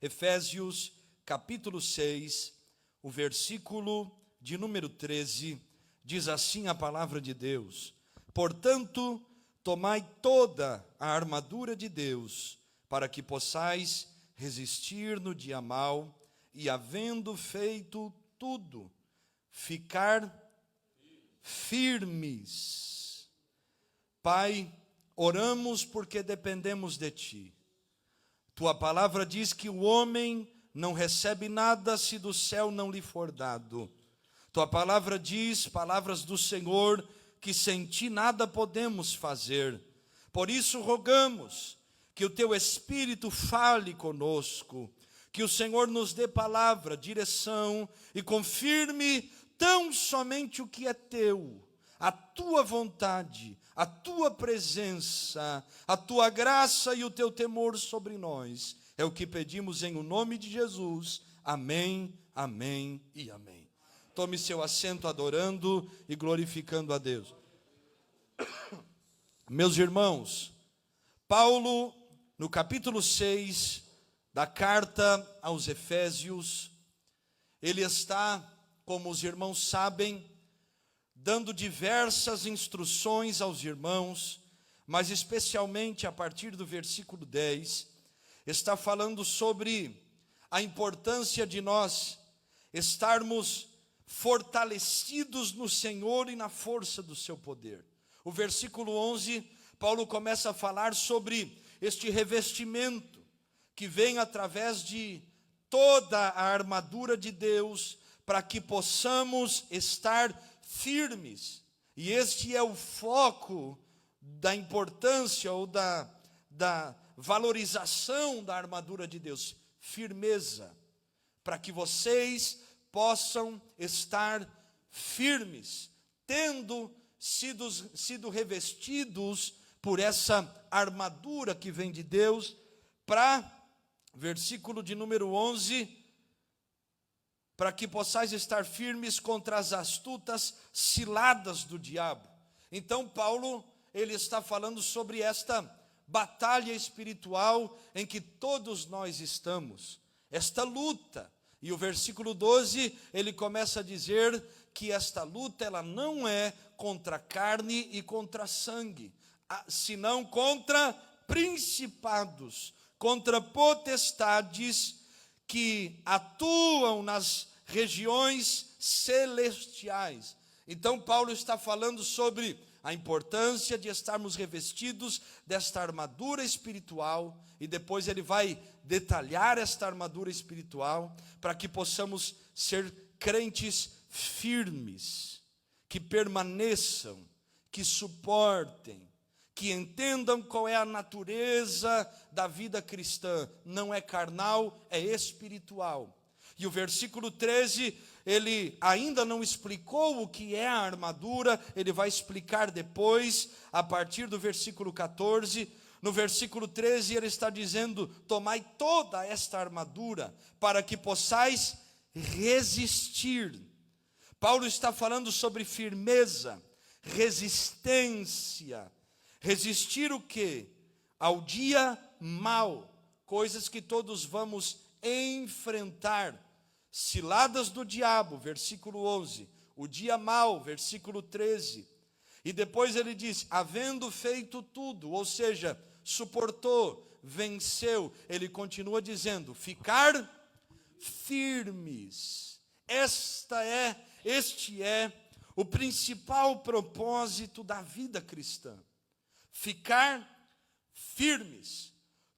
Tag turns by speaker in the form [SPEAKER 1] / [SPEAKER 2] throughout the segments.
[SPEAKER 1] Efésios capítulo 6, o versículo de número 13, diz assim a palavra de Deus: portanto, tomai toda a armadura de Deus, para que possais resistir no dia mau, e havendo feito tudo, ficar firmes. Pai, oramos porque dependemos de Ti. Tua palavra diz que o homem não recebe nada se do céu não lhe for dado. Tua palavra diz, palavras do Senhor, que sem Ti nada podemos fazer. Por isso rogamos que o Teu Espírito fale conosco, que o Senhor nos dê palavra, direção e confirme tão somente o que é Teu, a Tua vontade, a Tua presença, a Tua graça e o Teu temor sobre nós. É o que pedimos em o nome de Jesus. Amém, amém e amém. Tome seu assento adorando e glorificando a Deus. Meus irmãos, Paulo, no capítulo 6 da carta aos Efésios, ele está, como os irmãos sabem, dando diversas instruções aos irmãos, mas especialmente a partir do versículo 10, está falando sobre a importância de nós estarmos fortalecidos no Senhor e na força do seu poder. O versículo 11, Paulo começa a falar sobre este revestimento que vem através de toda a armadura de Deus, para que possamos estar firmes. E este é o foco da importância ou da valorização da armadura de Deus. Firmeza, para que vocês possam estar firmes, tendo sido revestidos por essa armadura que vem de Deus, para, versículo de número 11, para que possais estar firmes contra as astutas ciladas do diabo. Então Paulo, ele está falando sobre esta batalha espiritual em que todos nós estamos, esta luta. E o versículo 12, ele começa a dizer que esta luta, ela não é contra carne e contra sangue, senão contra principados, contra potestades que atuam nas regiões celestiais. Então Paulo está falando sobre a importância de estarmos revestidos desta armadura espiritual, e depois ele vai detalhar esta armadura espiritual, para que possamos ser crentes firmes, que permaneçam, que suportem, que entendam qual é a natureza da vida cristã. Não é carnal, é espiritual. E o versículo 13, ele ainda não explicou o que é a armadura, ele vai explicar depois, a partir do versículo 14. No versículo 13 ele está dizendo: tomai toda esta armadura, para que possais resistir. Paulo está falando sobre firmeza, resistência. Resistir o quê? Ao dia mau, coisas que todos vamos enfrentar. Ciladas do diabo, versículo 11, o dia mau, versículo 13, e depois ele diz, havendo feito tudo, ou seja, suportou, venceu, ele continua dizendo, ficar firmes. Este é o principal propósito da vida cristã, ficar firmes.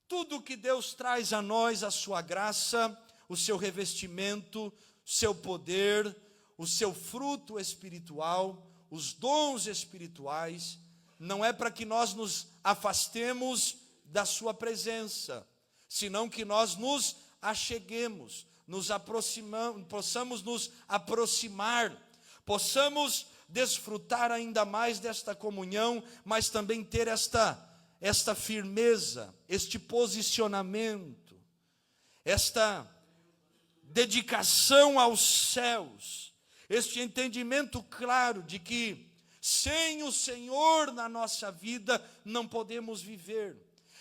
[SPEAKER 1] Tudo que Deus traz a nós, a sua graça, o seu revestimento, o seu poder, o seu fruto espiritual, os dons espirituais, não é para que nós nos afastemos da sua presença, senão que nós nos acheguemos, possamos nos aproximar, possamos desfrutar ainda mais desta comunhão, mas também ter esta firmeza, este posicionamento, esta dedicação aos céus, este entendimento claro de que sem o Senhor na nossa vida não podemos viver.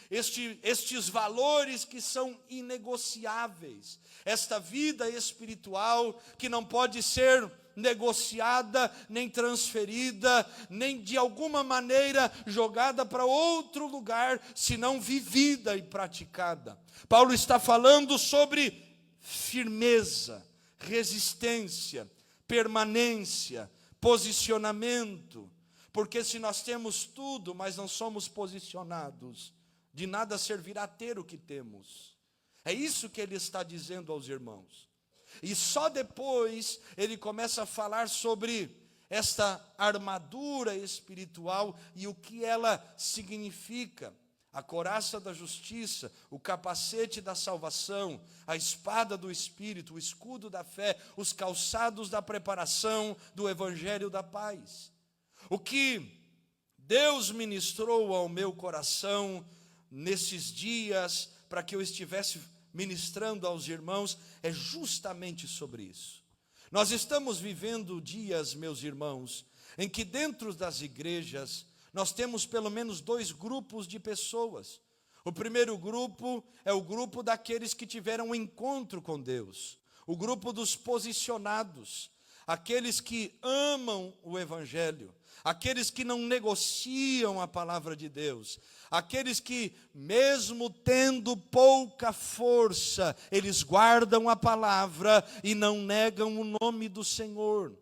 [SPEAKER 1] estes valores que são inegociáveis, esta vida espiritual que não pode ser negociada, nem transferida, nem de alguma maneira jogada para outro lugar, senão vivida e praticada. Paulo está falando sobre firmeza, resistência, permanência, posicionamento, porque se nós temos tudo, mas não somos posicionados, de nada servirá ter o que temos. É isso que ele está dizendo aos irmãos. E só depois ele começa a falar sobre esta armadura espiritual e o que ela significa. A couraça da justiça, o capacete da salvação, a espada do Espírito, o escudo da fé, os calçados da preparação do evangelho da paz. O que Deus ministrou ao meu coração nesses dias, para que eu estivesse ministrando aos irmãos, é justamente sobre isso. Nós estamos vivendo dias, meus irmãos, em que dentro das igrejas, nós temos pelo menos 2 grupos de pessoas. O primeiro grupo é o grupo daqueles que tiveram um encontro com Deus, o grupo dos posicionados, aqueles que amam o evangelho, aqueles que não negociam a palavra de Deus, aqueles que, mesmo tendo pouca força, eles guardam a palavra e não negam o nome do Senhor.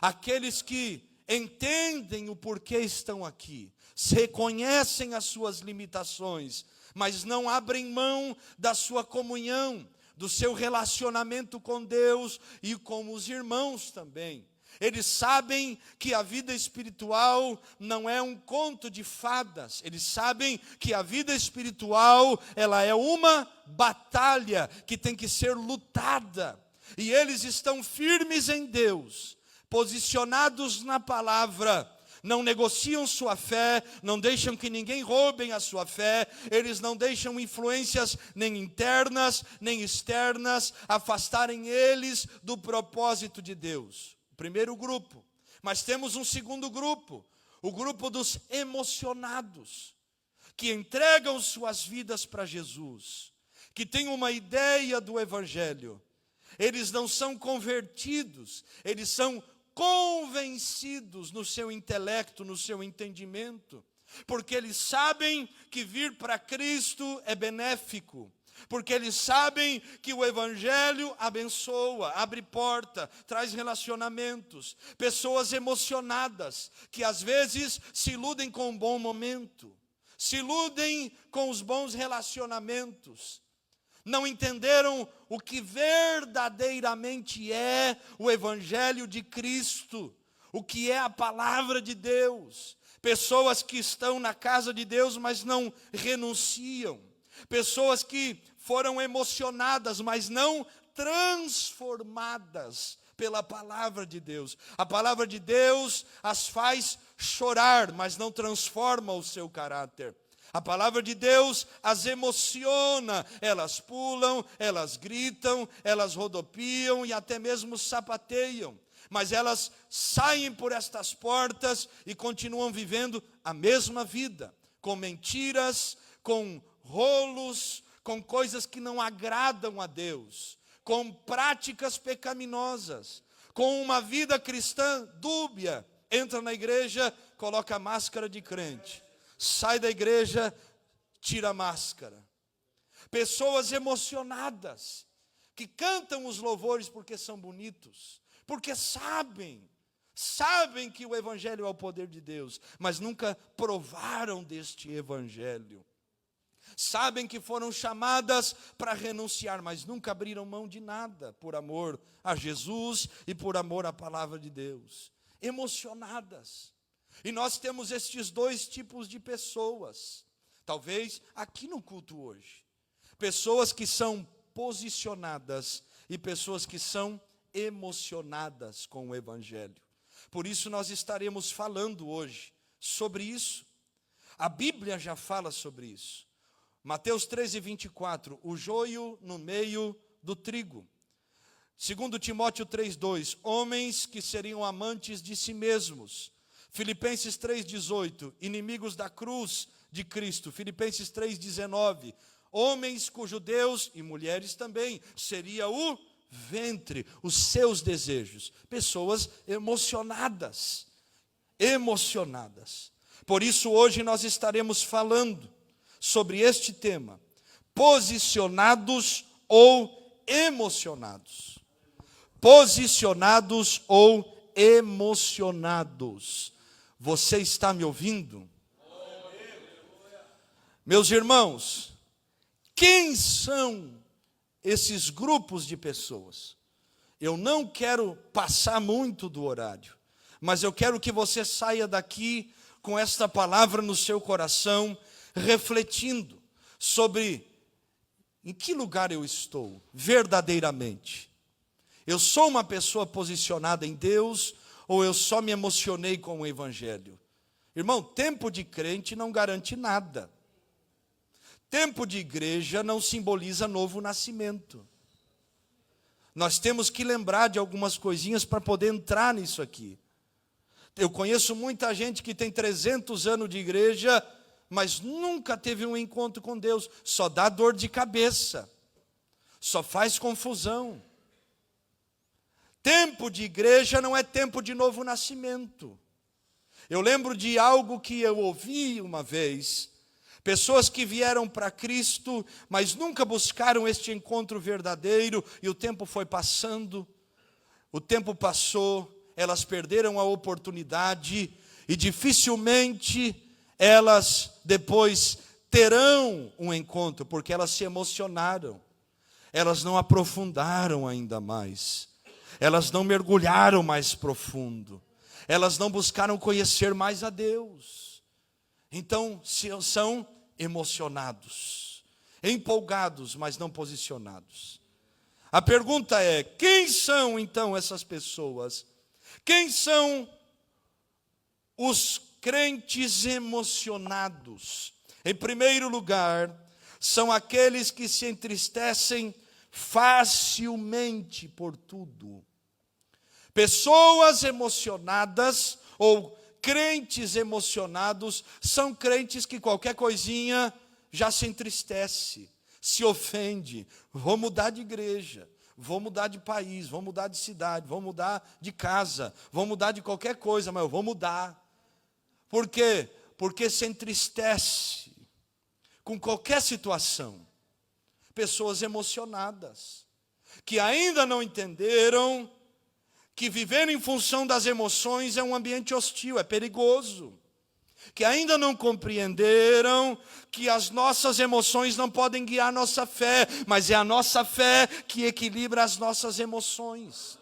[SPEAKER 1] Aqueles que entendem o porquê estão aqui, reconhecem as suas limitações, mas não abrem mão da sua comunhão, do seu relacionamento com Deus e com os irmãos também. Eles sabem que a vida espiritual não é um conto de fadas. Eles sabem que a vida espiritual, ela é uma batalha que tem que ser lutada. E eles estão firmes em Deus, posicionados na palavra, não negociam sua fé, não deixam que ninguém roubem a sua fé, eles não deixam influências nem internas, nem externas, afastarem eles do propósito de Deus. Primeiro grupo, mas temos um segundo grupo, o grupo dos emocionados, que entregam suas vidas para Jesus, que têm uma ideia do evangelho. Eles não são convertidos, eles são convencidos no seu intelecto, no seu entendimento, porque eles sabem que vir para Cristo é benéfico, porque eles sabem que o evangelho abençoa, abre porta, traz relacionamentos. Pessoas emocionadas, que às vezes se iludem com um bom momento, se iludem com os bons relacionamentos, não entenderam o que verdadeiramente é o evangelho de Cristo, o que é a palavra de Deus. Pessoas que estão na casa de Deus, mas não renunciam. Pessoas que foram emocionadas, mas não transformadas pela palavra de Deus. A palavra de Deus as faz chorar, mas não transforma o seu caráter. A palavra de Deus as emociona, elas pulam, elas gritam, elas rodopiam e até mesmo sapateiam. Mas elas saem por estas portas e continuam vivendo a mesma vida, com mentiras, com rolos, com coisas que não agradam a Deus, com práticas pecaminosas, com uma vida cristã dúbia. Entra na igreja, coloca a máscara de crente. Sai da igreja, tira a máscara. Pessoas emocionadas, que cantam os louvores porque são bonitos, porque sabem que o evangelho é o poder de Deus, mas nunca provaram deste evangelho. Sabem que foram chamadas para renunciar, mas nunca abriram mão de nada, por amor a Jesus e por amor à palavra de Deus. Emocionadas. E nós temos estes 2 tipos de pessoas, talvez aqui no culto hoje. Pessoas que são posicionadas e pessoas que são emocionadas com o evangelho. Por isso nós estaremos falando hoje sobre isso. A Bíblia já fala sobre isso. Mateus 13:24, o joio no meio do trigo. 2 Timóteo 3:2, homens que seriam amantes de si mesmos. Filipenses 3:18, inimigos da cruz, de Cristo. Filipenses 3,19. Homens cujo Deus, e mulheres também, seria o ventre, os seus desejos. Pessoas emocionadas. Emocionadas. Por isso hoje nós estaremos falando sobre este tema. Posicionados ou emocionados. Posicionados ou emocionados. Você está me ouvindo? Meus irmãos, quem são esses grupos de pessoas? Eu não quero passar muito do horário, mas eu quero que você saia daqui com esta palavra no seu coração, refletindo sobre em que lugar eu estou verdadeiramente. Eu sou uma pessoa posicionada em Deus ou eu só me emocionei com o Evangelho? Irmão, tempo de crente não garante nada. Tempo de igreja não simboliza novo nascimento. Nós temos que lembrar de algumas coisinhas para poder entrar nisso aqui. Eu conheço muita gente que tem 300 anos de igreja, mas nunca teve um encontro com Deus. Só dá dor de cabeça. Só faz confusão. Tempo de igreja não é tempo de novo nascimento. Eu lembro de algo que eu ouvi uma vez. Pessoas que vieram para Cristo, mas nunca buscaram este encontro verdadeiro, e o tempo foi passando, o tempo passou, elas perderam a oportunidade, e dificilmente elas depois terão um encontro, porque elas se emocionaram, elas não aprofundaram ainda mais, elas não mergulharam mais profundo, elas não buscaram conhecer mais a Deus. Então são emocionados, empolgados, mas não posicionados. A pergunta é: quem são então essas pessoas? Quem são os crentes emocionados? Em primeiro lugar, são aqueles que se entristecem facilmente por tudo. Pessoas emocionadas ou crentes emocionados são crentes que qualquer coisinha já se entristece, se ofende. Vou mudar de igreja, vou mudar de país, vou mudar de cidade, vou mudar de casa, vou mudar de qualquer coisa, mas eu vou mudar. Por quê? Porque se entristece com qualquer situação. Pessoas emocionadas, que ainda não entenderam que viver em função das emoções é um ambiente hostil, é perigoso. Que ainda não compreenderam que as nossas emoções não podem guiar nossa fé, mas é a nossa fé que equilibra as nossas emoções.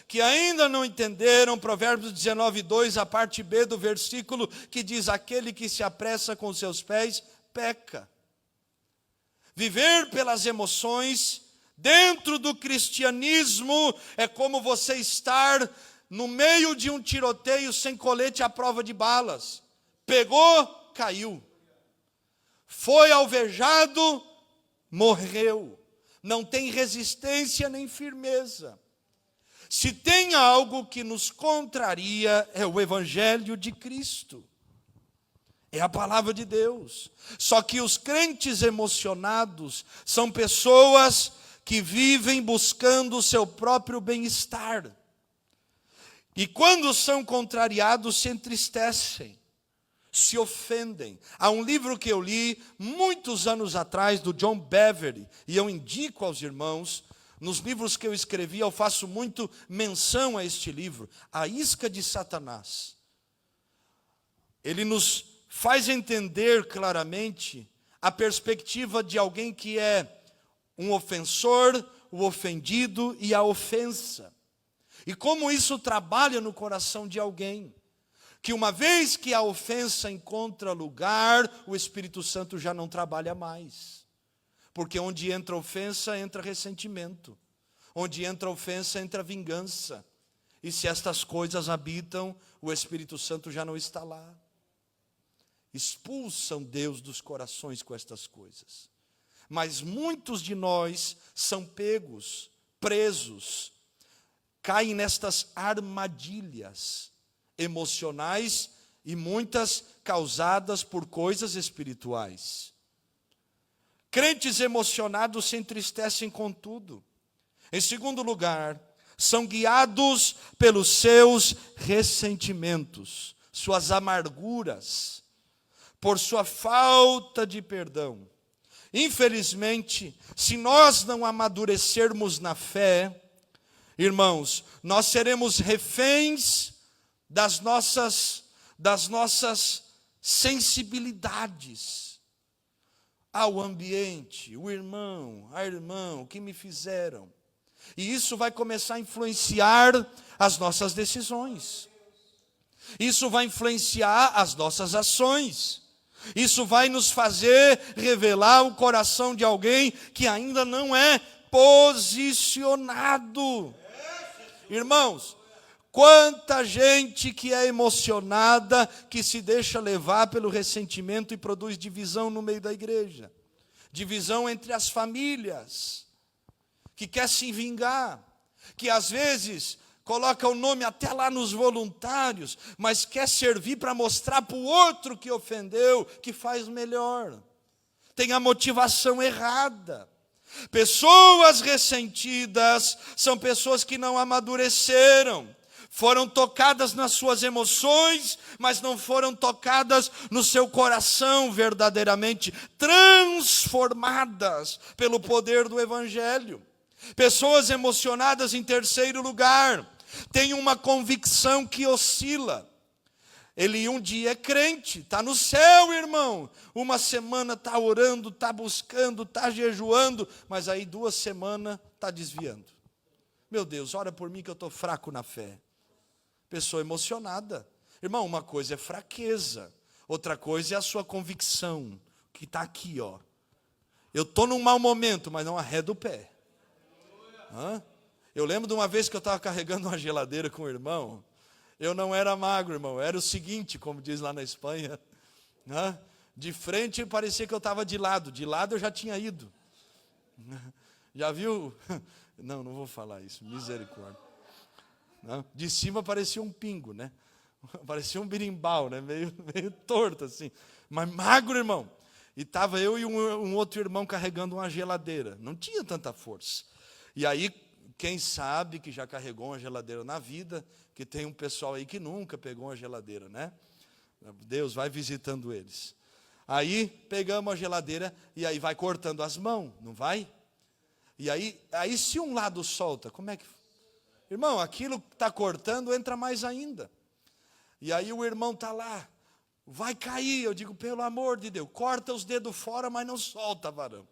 [SPEAKER 1] Que ainda não entenderam Provérbios 19:2, a parte B do versículo, que diz: aquele que se apressa com seus pés, peca. Viver pelas emoções dentro do cristianismo é como você estar no meio de um tiroteio sem colete à prova de balas. Pegou, caiu. Foi alvejado, morreu. Não tem resistência nem firmeza. Se tem algo que nos contraria, é o Evangelho de Cristo. É a palavra de Deus. Só que os crentes emocionados são pessoas que vivem buscando o seu próprio bem-estar. E quando são contrariados, se entristecem, se ofendem. Há um livro que eu li muitos anos atrás, do John Bevere, e eu indico aos irmãos, nos livros que eu escrevi, eu faço muito menção a este livro, A Isca de Satanás. Ele nos faz entender claramente a perspectiva de alguém que é um ofensor, o ofendido e a ofensa. E como isso trabalha no coração de alguém. Que uma vez que a ofensa encontra lugar, o Espírito Santo já não trabalha mais. Porque onde entra ofensa, entra ressentimento. Onde entra ofensa, entra vingança. E se estas coisas habitam, o Espírito Santo já não está lá. Expulsam Deus dos corações com estas coisas. Mas muitos de nós são pegos, presos, caem nestas armadilhas emocionais e muitas causadas por coisas espirituais. Crentes emocionados se entristecem com tudo. Em segundo lugar, são guiados pelos seus ressentimentos, suas amarguras, por sua falta de perdão. Infelizmente, se nós não amadurecermos na fé, irmãos, nós seremos reféns das nossas sensibilidades ao ambiente, o irmão, a irmã, o que me fizeram. E isso vai começar a influenciar as nossas decisões. Isso vai influenciar as nossas ações. Isso vai nos fazer revelar o coração de alguém que ainda não é posicionado. Irmãos, quanta gente que é emocionada, que se deixa levar pelo ressentimento e produz divisão no meio da igreja. Divisão entre as famílias, que quer se vingar, que às vezes coloca o nome até lá nos voluntários, mas quer servir para mostrar para o outro que ofendeu, que faz melhor. Tem a motivação errada. Pessoas ressentidas são pessoas que não amadureceram, foram tocadas nas suas emoções, mas não foram tocadas no seu coração verdadeiramente, transformadas pelo poder do Evangelho. Pessoas emocionadas, em terceiro lugar, têm uma convicção que oscila. Ele um dia é crente, está no céu, irmão. Uma semana está orando, está buscando, está jejuando, mas aí 2 semanas está desviando. Meu Deus, ora por mim que eu estou fraco na fé. Pessoa emocionada. Irmão, uma coisa é fraqueza, outra coisa é a sua convicção, que está aqui, ó. Eu estou num mau momento, mas não arredo o pé. Eu lembro de uma vez que eu estava carregando uma geladeira com o irmão. Eu não era magro, irmão, era o seguinte, como diz lá na Espanha, de frente parecia que eu estava de lado eu já tinha ido. Já viu? Não vou falar isso, misericórdia. De cima parecia um pingo, né? Parecia um birimbau, né? Meio torto assim, mas magro, irmão. E estava eu e um outro irmão carregando uma geladeira, não tinha tanta força. E aí, quem sabe que já carregou uma geladeira na vida, que tem um pessoal aí que nunca pegou uma geladeira, né? Deus vai visitando eles. Aí pegamos a geladeira e aí vai cortando as mãos, não vai? E aí se um lado solta, como é que... Irmão, aquilo que está cortando entra mais ainda. E aí o irmão está lá, vai cair. Eu digo, pelo amor de Deus, corta os dedos fora, mas não solta, varão.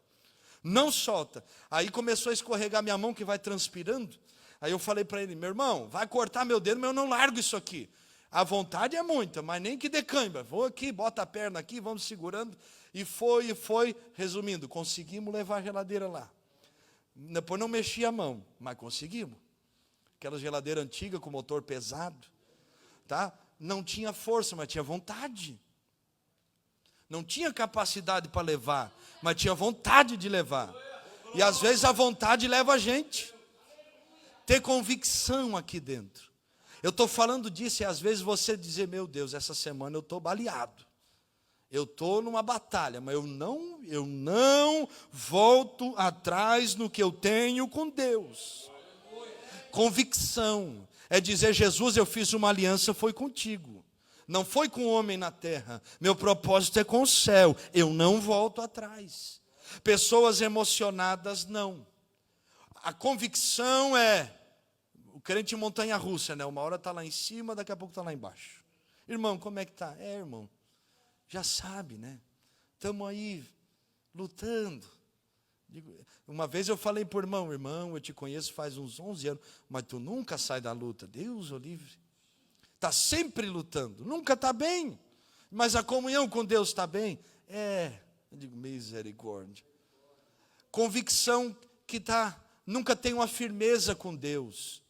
[SPEAKER 1] Não solta. Aí começou a escorregar minha mão, que vai transpirando. Aí eu falei para ele, meu irmão, vai cortar meu dedo, mas eu não largo isso aqui. A vontade é muita, mas nem que dê cãibra. Vou aqui, bota a perna aqui, vamos segurando. E foi, resumindo, conseguimos levar a geladeira lá. Depois não mexi a mão, mas conseguimos. Aquela geladeira antiga com motor pesado, tá? Não tinha força, mas tinha vontade. Não tinha capacidade para levar, mas tinha vontade de levar. E às vezes a vontade leva a gente. Ter convicção aqui dentro. Eu estou falando disso e às vezes você dizer, meu Deus, essa semana eu estou baleado. Eu estou numa batalha, mas eu não volto atrás no que eu tenho com Deus. Convicção é dizer, Jesus, eu fiz uma aliança, foi contigo. Não foi com o homem na terra. Meu propósito é com o céu. Eu não volto atrás. Pessoas emocionadas, não. A convicção é o crente montanha-russa, né? Uma hora está lá em cima, daqui a pouco está lá embaixo. Irmão, como é que está? Irmão, já sabe, né? Estamos aí lutando. Uma vez eu falei para o irmão, eu te conheço faz uns 11 anos, mas tu nunca sai da luta. Deus o livre. Está sempre lutando, nunca está bem. Mas a comunhão com Deus está bem? Eu digo, misericórdia. Convicção que nunca tem uma firmeza com Deus.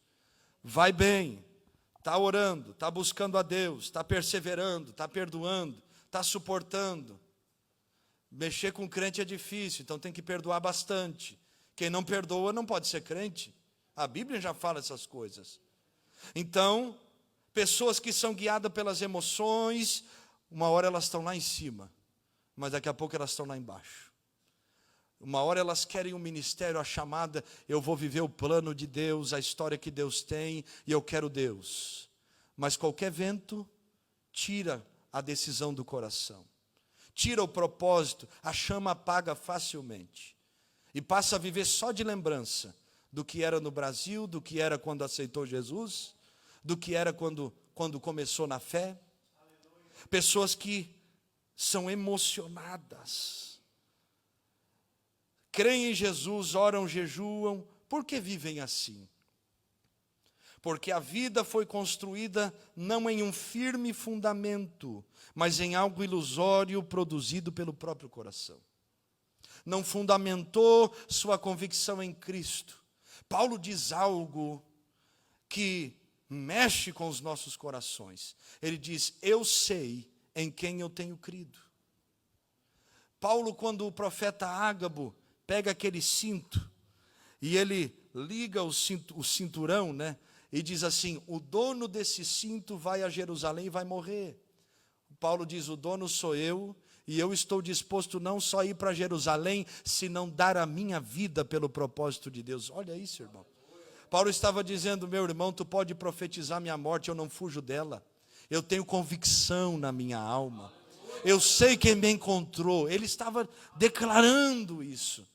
[SPEAKER 1] Vai bem, está orando, está buscando a Deus, está perseverando, está perdoando, está suportando. Mexer com crente é difícil, então tem que perdoar bastante. Quem não perdoa não pode ser crente. A Bíblia já fala essas coisas. Então, Pessoas que são guiadas pelas emoções, uma hora elas estão lá em cima, mas daqui a pouco elas estão lá embaixo. Uma hora elas querem um ministério, a chamada, eu vou viver o plano de Deus, a história que Deus tem, e eu quero Deus. Mas qualquer vento tira a decisão do coração, tira o propósito, a chama apaga facilmente. E passa a viver só de lembrança do que era no Brasil, do que era quando aceitou Jesus, do que era quando começou na fé. Pessoas que são emocionadas, creem em Jesus, oram, jejuam. Por que vivem assim? Porque a vida foi construída não em um firme fundamento, mas em algo ilusório produzido pelo próprio coração. Não fundamentou sua convicção em Cristo. Paulo diz algo que mexe com os nossos corações. Ele diz, eu sei em quem eu tenho crido. Paulo, quando o profeta Ágabo pega aquele cinto, e ele liga o cinturão, né? E diz assim, o dono desse cinto vai a Jerusalém e vai morrer. Paulo diz, o dono sou eu, e eu estou disposto não só a ir para Jerusalém, senão dar a minha vida pelo propósito de Deus. Olha isso, irmão. Paulo estava dizendo, meu irmão, tu pode profetizar minha morte, eu não fujo dela. Eu tenho convicção na minha alma. Eu sei quem me encontrou. Ele estava declarando isso.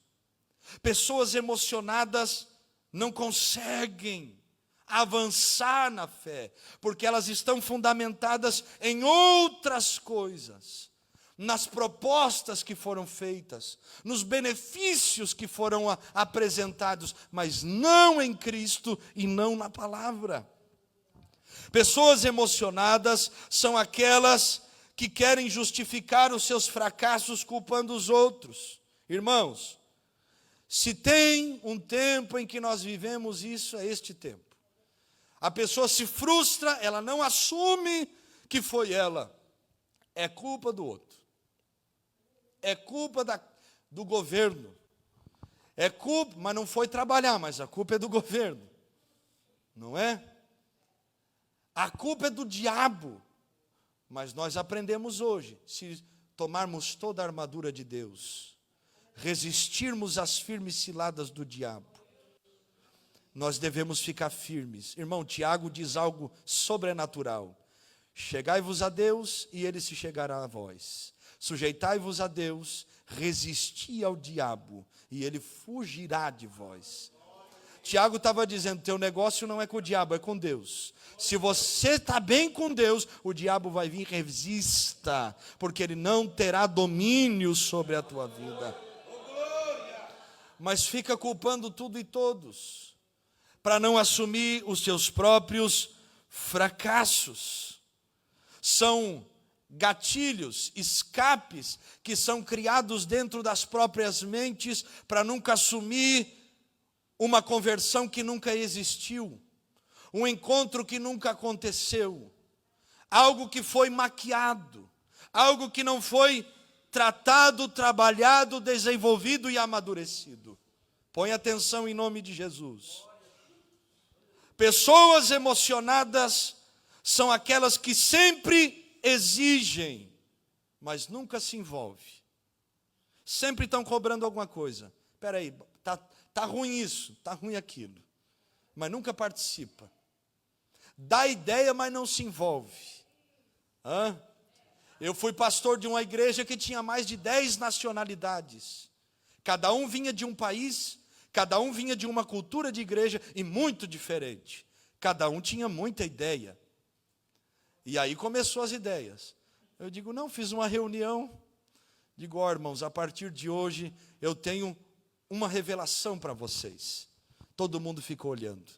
[SPEAKER 1] Pessoas emocionadas não conseguem avançar na fé, porque elas estão fundamentadas em outras coisas, nas propostas que foram feitas, nos benefícios que foram apresentados, mas não em Cristo e não na palavra. Pessoas emocionadas são aquelas que querem justificar os seus fracassos culpando os outros. Irmãos, se tem um tempo em que nós vivemos isso, é este tempo. A pessoa se frustra, ela não assume que foi ela. É culpa do outro. É culpa do governo. É culpa, mas não foi trabalhar, mas a culpa é do governo. Não é? A culpa é do diabo. Mas nós aprendemos hoje, se tomarmos toda a armadura de Deus, resistirmos às firmes ciladas do diabo, nós devemos ficar firmes. Irmão, Tiago diz algo sobrenatural. Chegai-vos a Deus e ele se chegará a vós. Sujeitai-vos a Deus, resisti ao diabo e ele fugirá de vós. Tiago estava dizendo, teu negócio não é com o diabo, é com Deus. Se você está bem com Deus, o diabo vai vir, resista, porque ele não terá domínio sobre a tua vida. Mas fica culpando tudo e todos, para não assumir os seus próprios fracassos. São gatilhos, escapes, que são criados dentro das próprias mentes, para nunca assumir uma conversão que nunca existiu, um encontro que nunca aconteceu, algo que foi maquiado, algo que não foi tratado, trabalhado, desenvolvido e amadurecido. Põe atenção em nome de Jesus. Pessoas emocionadas são aquelas que sempre exigem, mas nunca se envolvem. Sempre estão cobrando alguma coisa. Espera aí, tá ruim isso, tá ruim aquilo, mas nunca participa. Dá ideia, mas não se envolve. Eu fui pastor de uma igreja que tinha mais de 10 nacionalidades. Cada um vinha de um país, cada um vinha de uma cultura de igreja e muito diferente. Cada um tinha muita ideia. E aí começou as ideias. Eu digo, não, fiz uma reunião. Digo, ó, irmãos, a partir de hoje eu tenho uma revelação para vocês. Todo mundo ficou olhando.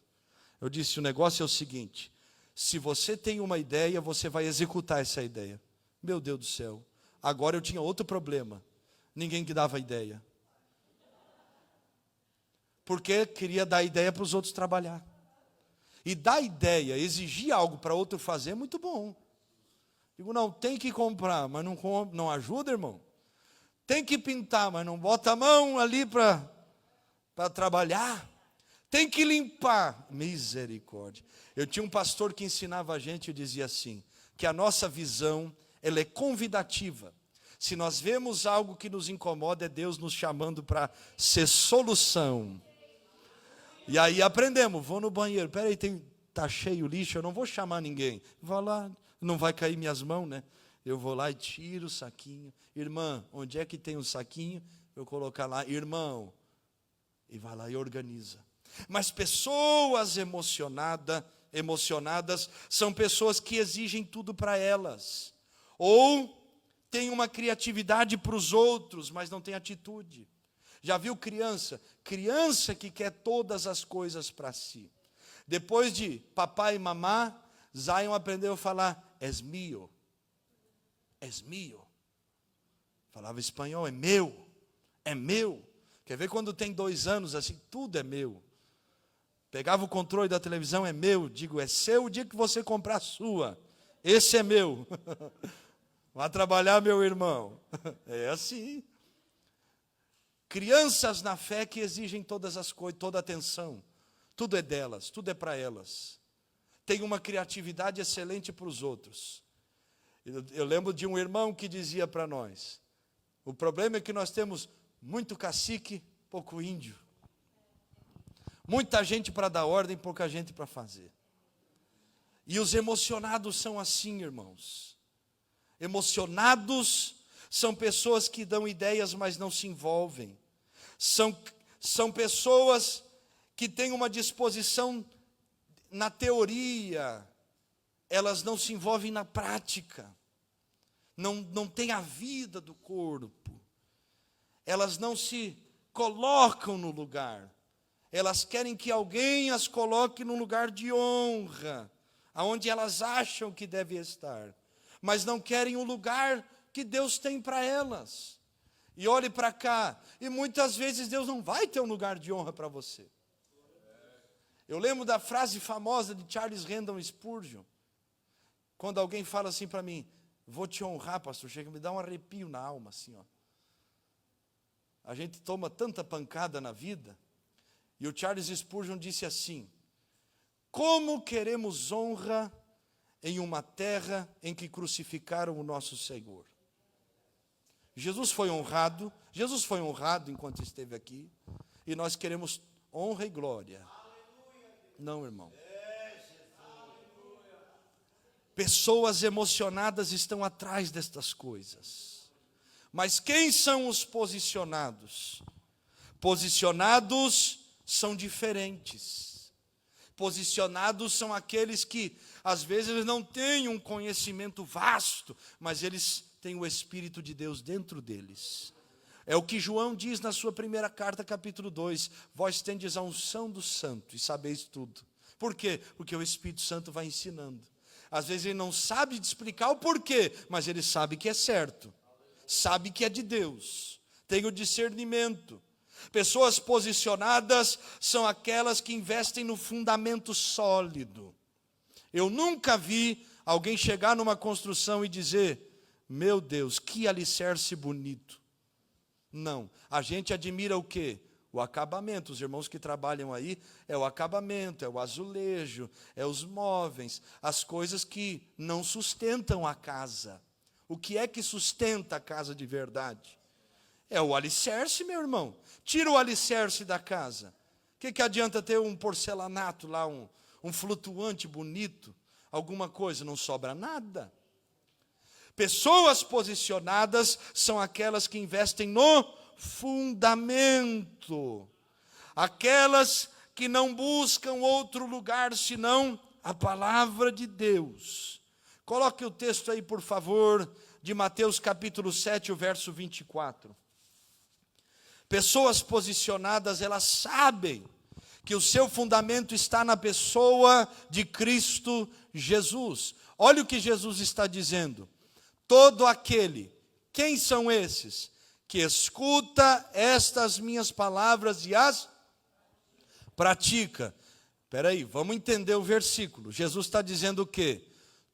[SPEAKER 1] Eu disse, o negócio é o seguinte, se você tem uma ideia, você vai executar essa ideia. Meu Deus do céu, agora eu tinha outro problema. Ninguém que dava ideia. Porque queria dar ideia para os outros trabalhar. E dar ideia, exigir algo para outro fazer é muito bom. Digo, não, tem que comprar, mas não ajuda, irmão. Tem que pintar, mas não bota a mão ali para trabalhar. Tem que limpar. Misericórdia. Eu tinha um pastor que ensinava a gente e dizia assim, que a nossa visão, ela é convidativa. Se nós vemos algo que nos incomoda, é Deus nos chamando para ser solução. E aí aprendemos, vou no banheiro, peraí, tá cheio o lixo, eu não vou chamar ninguém. Vou lá, não vai cair minhas mãos, né? Eu vou lá e tiro o saquinho. Irmã, onde é que tem um saquinho? Eu colocar lá, irmão. E vai lá e organiza. Mas pessoas emocionadas são pessoas que exigem tudo para elas. Ou têm uma criatividade para os outros, mas não tem atitude. Já viu criança? Criança que quer todas as coisas para si. Depois de papai e mamá, Zion aprendeu a falar, es mío. Es mío. Falava espanhol, é meu. É meu. Quer ver quando tem 2 anos, assim, tudo é meu. Pegava o controle da televisão, é meu. Digo, é seu o dia que você comprar a sua. Esse é meu. Vá trabalhar, meu irmão. É assim. Crianças na fé que exigem todas as coisas, toda a atenção. Tudo é delas, tudo é para elas. Tem uma criatividade excelente para os outros. Eu lembro de um irmão que dizia para nós, o problema é que nós temos muito cacique, pouco índio. Muita gente para dar ordem, pouca gente para fazer. E os emocionados são assim, irmãos. Emocionados são pessoas que dão ideias, mas não se envolvem. São pessoas que têm uma disposição na teoria, elas não se envolvem na prática. Não têm a vida do corpo. Elas não se colocam no lugar. Elas querem que alguém as coloque num lugar de honra, aonde elas acham que deve estar, mas não querem o lugar que Deus tem para elas. E olhe para cá, e muitas vezes Deus não vai ter um lugar de honra para você. Eu lembro da frase famosa de Charles Haddon Spurgeon, quando alguém fala assim para mim, vou te honrar, pastor, chega a me dar um arrepio na alma, assim, ó. A gente toma tanta pancada na vida. E o Charles Spurgeon disse assim, como queremos honra em uma terra em que crucificaram o nosso Senhor? Jesus foi honrado enquanto esteve aqui, e nós queremos honra e glória. Não, irmão. Pessoas emocionadas estão atrás destas coisas. Mas quem são os posicionados? Posicionados são diferentes. Posicionados são aqueles que, às vezes, eles não têm um conhecimento vasto, mas eles têm o Espírito de Deus dentro deles. É o que João diz na sua primeira carta, capítulo 2. Vós tendes a unção do Santo e sabeis tudo. Por quê? Porque o Espírito Santo vai ensinando. Às vezes ele não sabe explicar o porquê, mas ele sabe que é certo. Sabe que é de Deus. Tem o discernimento. Pessoas posicionadas são aquelas que investem no fundamento sólido. Eu nunca vi alguém chegar numa construção e dizer, meu Deus, que alicerce bonito. Não, a gente admira o quê? O acabamento. Os irmãos que trabalham aí, é o acabamento, é o azulejo, é os móveis, as coisas que não sustentam a casa. O que é que sustenta a casa de verdade? É o alicerce, meu irmão. Tira o alicerce da casa. O que adianta ter um porcelanato lá, um flutuante bonito, alguma coisa, não sobra nada. Pessoas posicionadas são aquelas que investem no fundamento. Aquelas que não buscam outro lugar senão a palavra de Deus. Coloque o texto aí, por favor, de Mateus capítulo 7, o verso 24. Pessoas posicionadas, elas sabem que o seu fundamento está na pessoa de Cristo Jesus. Olha o que Jesus está dizendo. Todo aquele, quem são esses? Que escuta estas minhas palavras e as pratica. Espera aí, vamos entender o versículo. Jesus está dizendo o quê?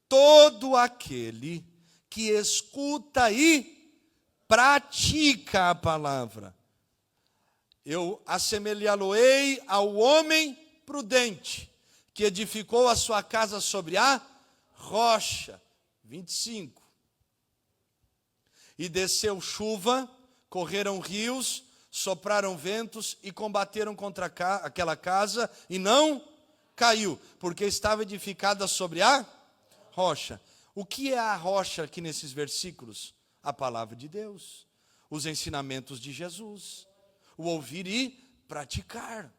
[SPEAKER 1] Todo aquele que escuta e pratica a palavra. eu assemelhá-lo-ei ao homem prudente, que edificou a sua casa sobre a rocha. 25. E desceu chuva, correram rios, sopraram ventos e combateram contra aquela casa, e não caiu, porque estava edificada sobre a rocha. O que é a rocha aqui nesses versículos? A palavra de Deus, os ensinamentos de Jesus, o ouvir e praticar.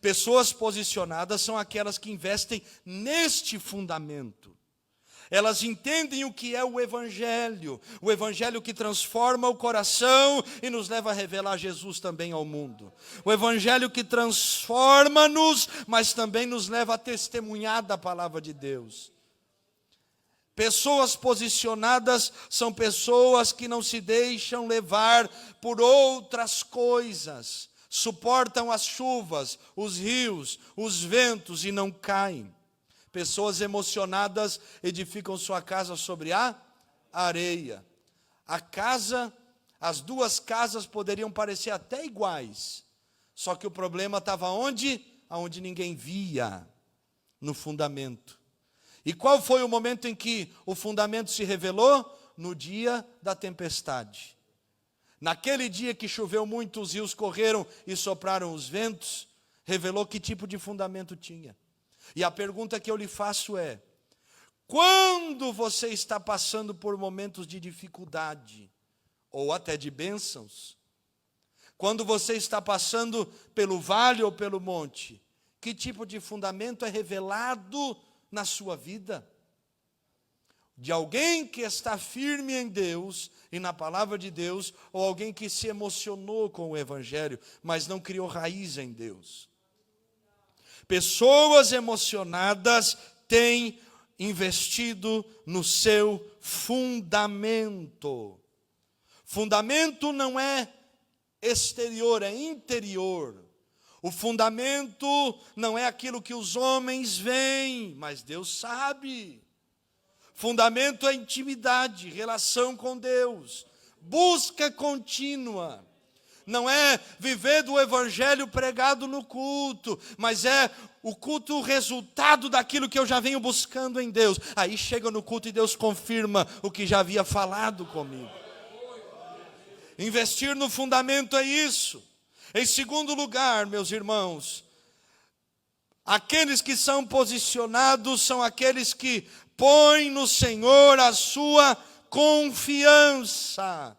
[SPEAKER 1] Pessoas posicionadas são aquelas que investem neste fundamento. Elas entendem o que é o Evangelho que transforma o coração e nos leva a revelar Jesus também ao mundo. O Evangelho que transforma-nos, mas também nos leva a testemunhar da palavra de Deus. Pessoas posicionadas são pessoas que não se deixam levar por outras coisas, suportam as chuvas, os rios, os ventos e não caem. Pessoas emocionadas edificam sua casa sobre a areia. As duas casas poderiam parecer até iguais, só que o problema estava onde? Aonde ninguém via, no fundamento. E qual foi o momento em que o fundamento se revelou? No dia da tempestade. Naquele dia que choveu muito, os rios correram e sopraram os ventos, revelou que tipo de fundamento tinha. E a pergunta que eu lhe faço é: quando você está passando por momentos de dificuldade, ou até de bênçãos, quando você está passando pelo vale ou pelo monte, que tipo de fundamento é revelado na sua vida? De alguém que está firme em Deus e na palavra de Deus, ou alguém que se emocionou com o Evangelho, mas não criou raiz em Deus? Pessoas emocionadas têm investido no seu fundamento. Fundamento não é exterior, é interior. O fundamento não é aquilo que os homens veem, mas Deus sabe. Fundamento é intimidade, relação com Deus, busca contínua. Não é viver do evangelho pregado no culto, mas é o culto o resultado daquilo que eu já venho buscando em Deus. Aí chega no culto e Deus confirma o que já havia falado comigo. Investir no fundamento é isso. Em segundo lugar, meus irmãos, aqueles que são posicionados são aqueles que põem no Senhor a sua confiança.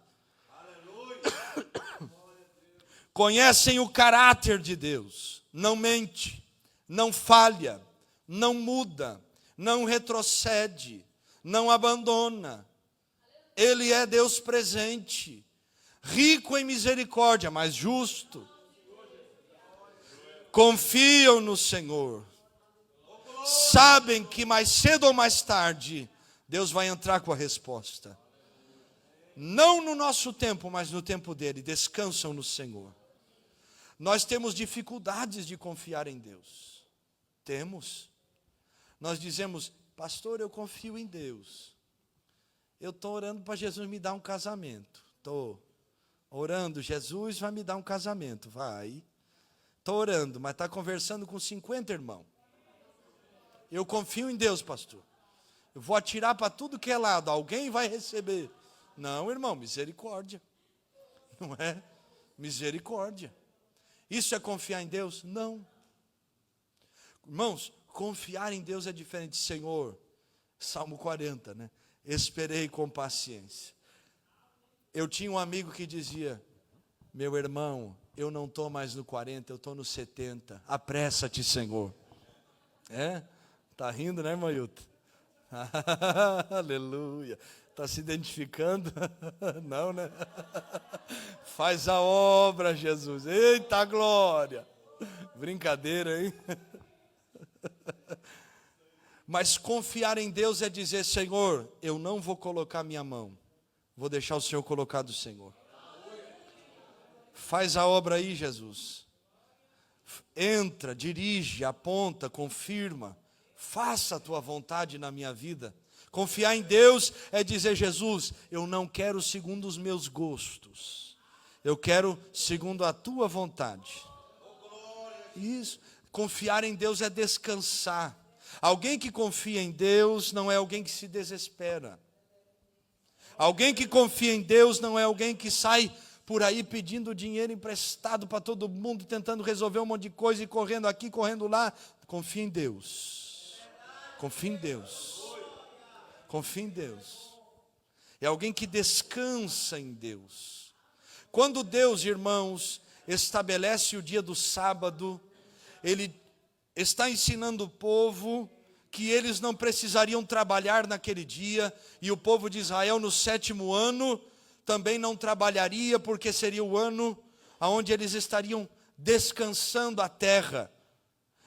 [SPEAKER 1] Conhecem o caráter de Deus, não mente, não falha, não muda, não retrocede, não abandona. Ele é Deus presente, rico em misericórdia, mas justo. Confiam no Senhor, sabem que mais cedo ou mais tarde Deus vai entrar com a resposta. Não no nosso tempo, mas no tempo dele. Descansam no Senhor. Nós temos dificuldades de confiar em Deus. Temos. Nós dizemos: pastor, eu confio em Deus. Eu estou orando para Jesus me dar um casamento. Estou orando, Jesus vai me dar um casamento. Vai. Estou orando, mas está conversando com 50 irmãos. Eu confio em Deus, pastor. Eu vou atirar para tudo que é lado. Alguém vai receber. Não, irmão, misericórdia. Não é? Misericórdia. Isso é confiar em Deus? Não. Irmãos, confiar em Deus é diferente. Senhor, Salmo 40, né? Esperei com paciência. Eu tinha um amigo que dizia: meu irmão, eu não estou mais no 40, eu estou no 70. Apressa-te, Senhor. É? Está rindo, né, irmão Hilton? Aleluia. Está se identificando? Não, né? Faz a obra, Jesus. Eita glória. Brincadeira, hein? Mas confiar em Deus é dizer: Senhor, eu não vou colocar minha mão. Vou deixar o Senhor colocar do Senhor. Faz a obra aí, Jesus. Entra, dirige, aponta, confirma. Faça a tua vontade na minha vida. Confiar em Deus é dizer: Jesus, eu não quero segundo os meus gostos. Eu quero segundo a tua vontade. Isso. Confiar em Deus é descansar. Alguém que confia em Deus não é alguém que se desespera. Alguém que confia em Deus não é alguém que sai por aí pedindo dinheiro emprestado para todo mundo, tentando resolver um monte de coisa e correndo aqui, correndo lá. Confia em Deus. Confia em Deus. Confia em Deus. É alguém que descansa em Deus. Quando Deus, irmãos, estabelece o dia do sábado, Ele está ensinando o povo que eles não precisariam trabalhar naquele dia, e o povo de Israel no 7º ano também não trabalharia, porque seria o ano onde eles estariam descansando a terra.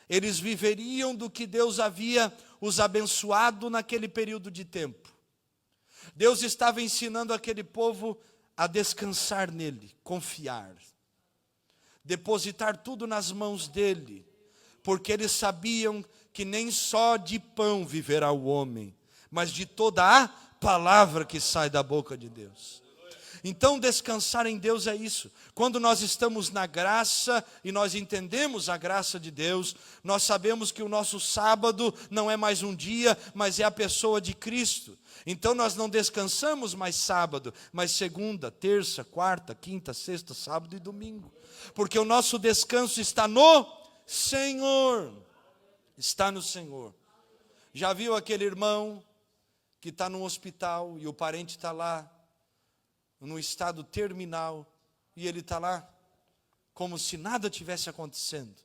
[SPEAKER 1] Eles viveriam do que Deus havia os abençoado naquele período de tempo. Deus estava ensinando aquele povo a descansar nele, confiar, depositar tudo nas mãos dele, porque eles sabiam que nem só de pão viverá o homem, mas de toda a palavra que sai da boca de Deus. Então descansar em Deus é isso. Quando nós estamos na graça e nós entendemos a graça de Deus, nós sabemos que o nosso sábado não é mais um dia, mas é a pessoa de Cristo. Então nós não descansamos mais sábado, mas segunda, terça, quarta, quinta, sexta, sábado e domingo. Porque o nosso descanso está no Senhor. Está no Senhor. Já viu aquele irmão que está no hospital e o parente está lá, num estado terminal, e ele está lá como se nada tivesse acontecendo,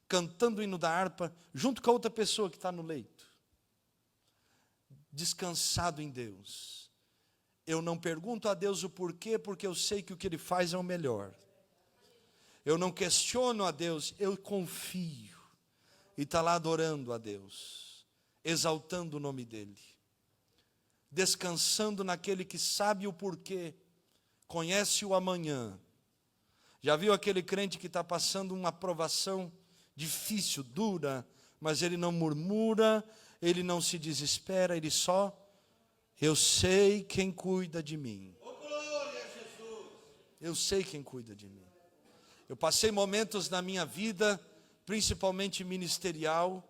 [SPEAKER 1] cantando o hino da harpa, junto com a outra pessoa que está no leito, descansado em Deus. Eu não pergunto a Deus o porquê, porque eu sei que o que Ele faz é o melhor. Eu não questiono a Deus, eu confio, e está lá adorando a Deus, exaltando o nome dEle, descansando naquele que sabe o porquê, conhece o amanhã. Já viu aquele crente que está passando uma provação difícil, dura, mas ele não murmura, ele não se desespera, ele só, eu sei quem cuida de mim. Eu sei quem cuida de mim. Eu passei momentos na minha vida, principalmente ministerial,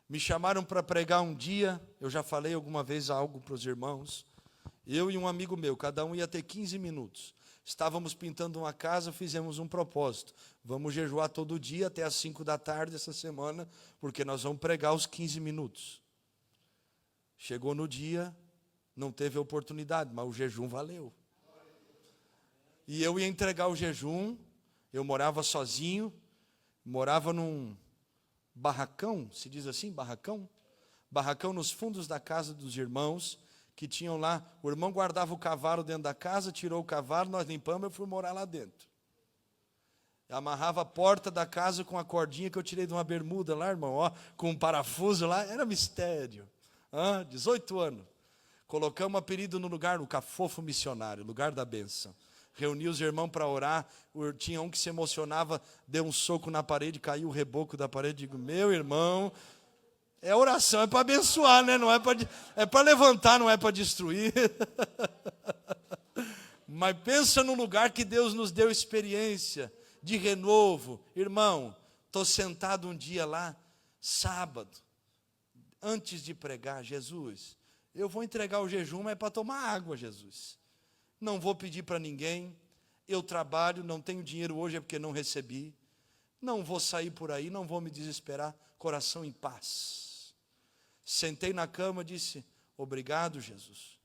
[SPEAKER 1] me chamaram para pregar um dia, eu já falei alguma vez algo para os irmãos, eu e um amigo meu, cada um ia ter 15 minutos. Estávamos pintando uma casa, fizemos um propósito. Vamos jejuar todo dia até às 5 da tarde essa semana, porque nós vamos pregar os 15 minutos. Chegou no dia, não teve oportunidade, mas o jejum valeu. E eu ia entregar o jejum, eu morava sozinho, morava num barracão, se diz assim, barracão? Barracão nos fundos da casa dos irmãos, que tinham lá, o irmão guardava o cavalo dentro da casa, tirou o cavalo, nós limpamos, eu fui morar lá dentro. Eu amarrava a porta da casa com a cordinha que eu tirei de uma bermuda lá, irmão, ó, com um parafuso lá, era mistério. 18 anos. Colocamos um apelido no lugar, o Cafofo Missionário, lugar da bênção. Reuni os irmãos para orar, tinha um que se emocionava, deu um soco na parede, caiu o reboco da parede, digo, meu irmão, é oração, é para abençoar, né? Não é para levantar, não é para destruir. Mas pensa no lugar que Deus nos deu experiência de renovo. Irmão, estou sentado um dia lá, sábado, antes de pregar, Jesus, eu vou entregar o jejum, mas é para tomar água, Jesus. Não vou pedir para ninguém, eu trabalho, não tenho dinheiro hoje, é porque não recebi. Não vou sair por aí, não vou me desesperar, coração em paz. Sentei na cama e disse, obrigado, Jesus.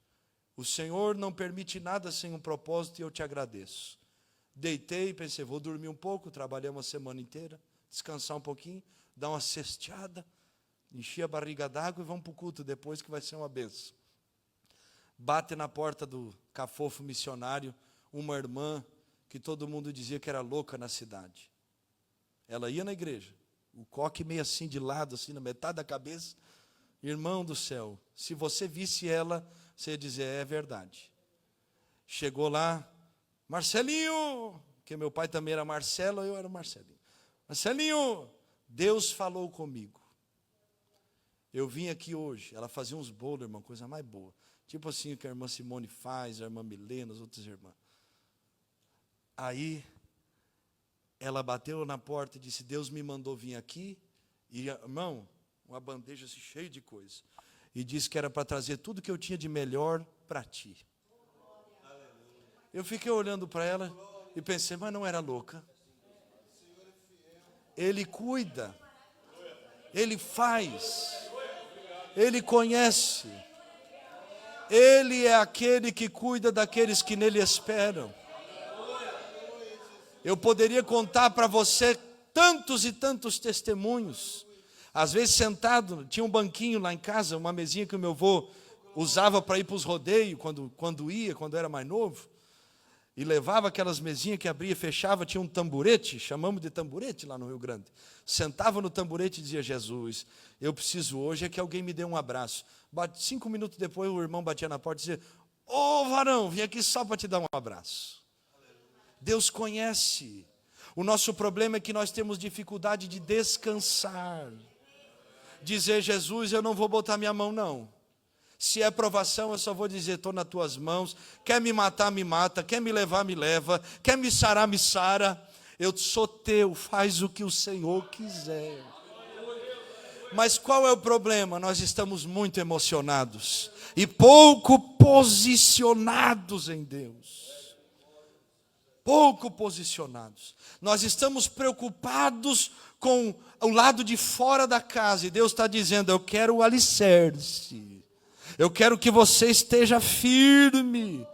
[SPEAKER 1] O Senhor não permite nada sem um propósito e eu te agradeço. Deitei e pensei, vou dormir um pouco, trabalhamos a semana inteira, descansar um pouquinho, dar uma cesteada, enchi a barriga d'água e vamos para o culto depois que vai ser uma benção. Bate na porta do Cafofo Missionário uma irmã que todo mundo dizia que era louca na cidade. Ela ia na igreja, o coque meio assim de lado, assim na metade da cabeça. Irmão do céu, se você visse ela, você ia dizer, é verdade. Chegou lá, Marcelinho, porque meu pai também era Marcelo, eu era Marcelinho. Marcelinho, Deus falou comigo. Eu vim aqui hoje, ela fazia uns bolos, irmão, coisa mais boa. Tipo assim o que a irmã Simone faz, a irmã Milena, as outras irmãs. Aí ela bateu na porta e disse: Deus me mandou vir aqui. E, irmão, uma bandeja assim, cheia de coisa. E disse que era para trazer tudo que eu tinha de melhor para ti. Eu fiquei olhando para ela e pensei, mas não era louca. Ele cuida, Ele faz, Ele conhece. Ele é aquele que cuida daqueles que nele esperam. Eu poderia contar para você tantos e tantos testemunhos. Às vezes sentado, tinha um banquinho lá em casa, uma mesinha que o meu avô usava para ir para os rodeios, quando era mais novo. E levava aquelas mesinhas que abria e fechava, tinha um tamborete, chamamos de tamborete lá no Rio Grande. Sentava no tamborete e dizia: Jesus, eu preciso hoje é que alguém me dê um abraço. 5 minutos depois o irmão batia na porta e dizia: ô varão, vim aqui só para te dar um abraço. Deus conhece. O nosso problema é que nós temos dificuldade de descansar. Dizer: Jesus, eu não vou botar minha mão não. Se é provação, eu só vou dizer: estou nas tuas mãos. Quer me matar, me mata. Quer me levar, me leva. Quer me sarar, me sara. Eu sou teu, faz o que o Senhor quiser. Mas qual é o problema? Nós estamos muito emocionados e pouco posicionados em Deus. Pouco posicionados. Nós estamos preocupados com o lado de fora da casa. E Deus está dizendo: eu quero o alicerce. Eu quero que você esteja firme.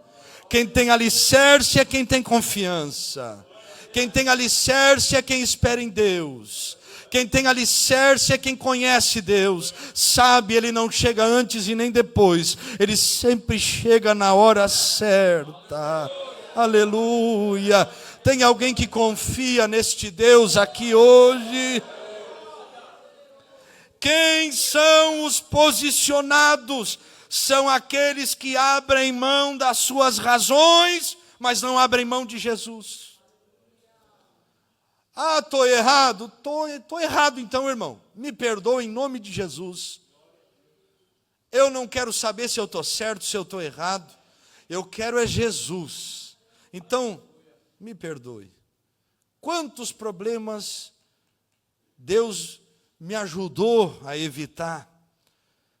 [SPEAKER 1] Quem tem alicerce é quem tem confiança. Quem tem alicerce é quem espera em Deus. Quem tem alicerce é quem conhece Deus. Sabe, Ele não chega antes e nem depois. Ele sempre chega na hora certa. Aleluia. Tem alguém que confia neste Deus aqui hoje? Quem são os posicionados? São aqueles que abrem mão das suas razões, mas não abrem mão de Jesus. Ah, estou errado. Estou errado então, irmão. Me perdoa em nome de Jesus. Eu não quero saber se eu estou certo, se eu estou errado. Eu quero é Jesus. Então, me perdoe. Quantos problemas Deus me ajudou a evitar?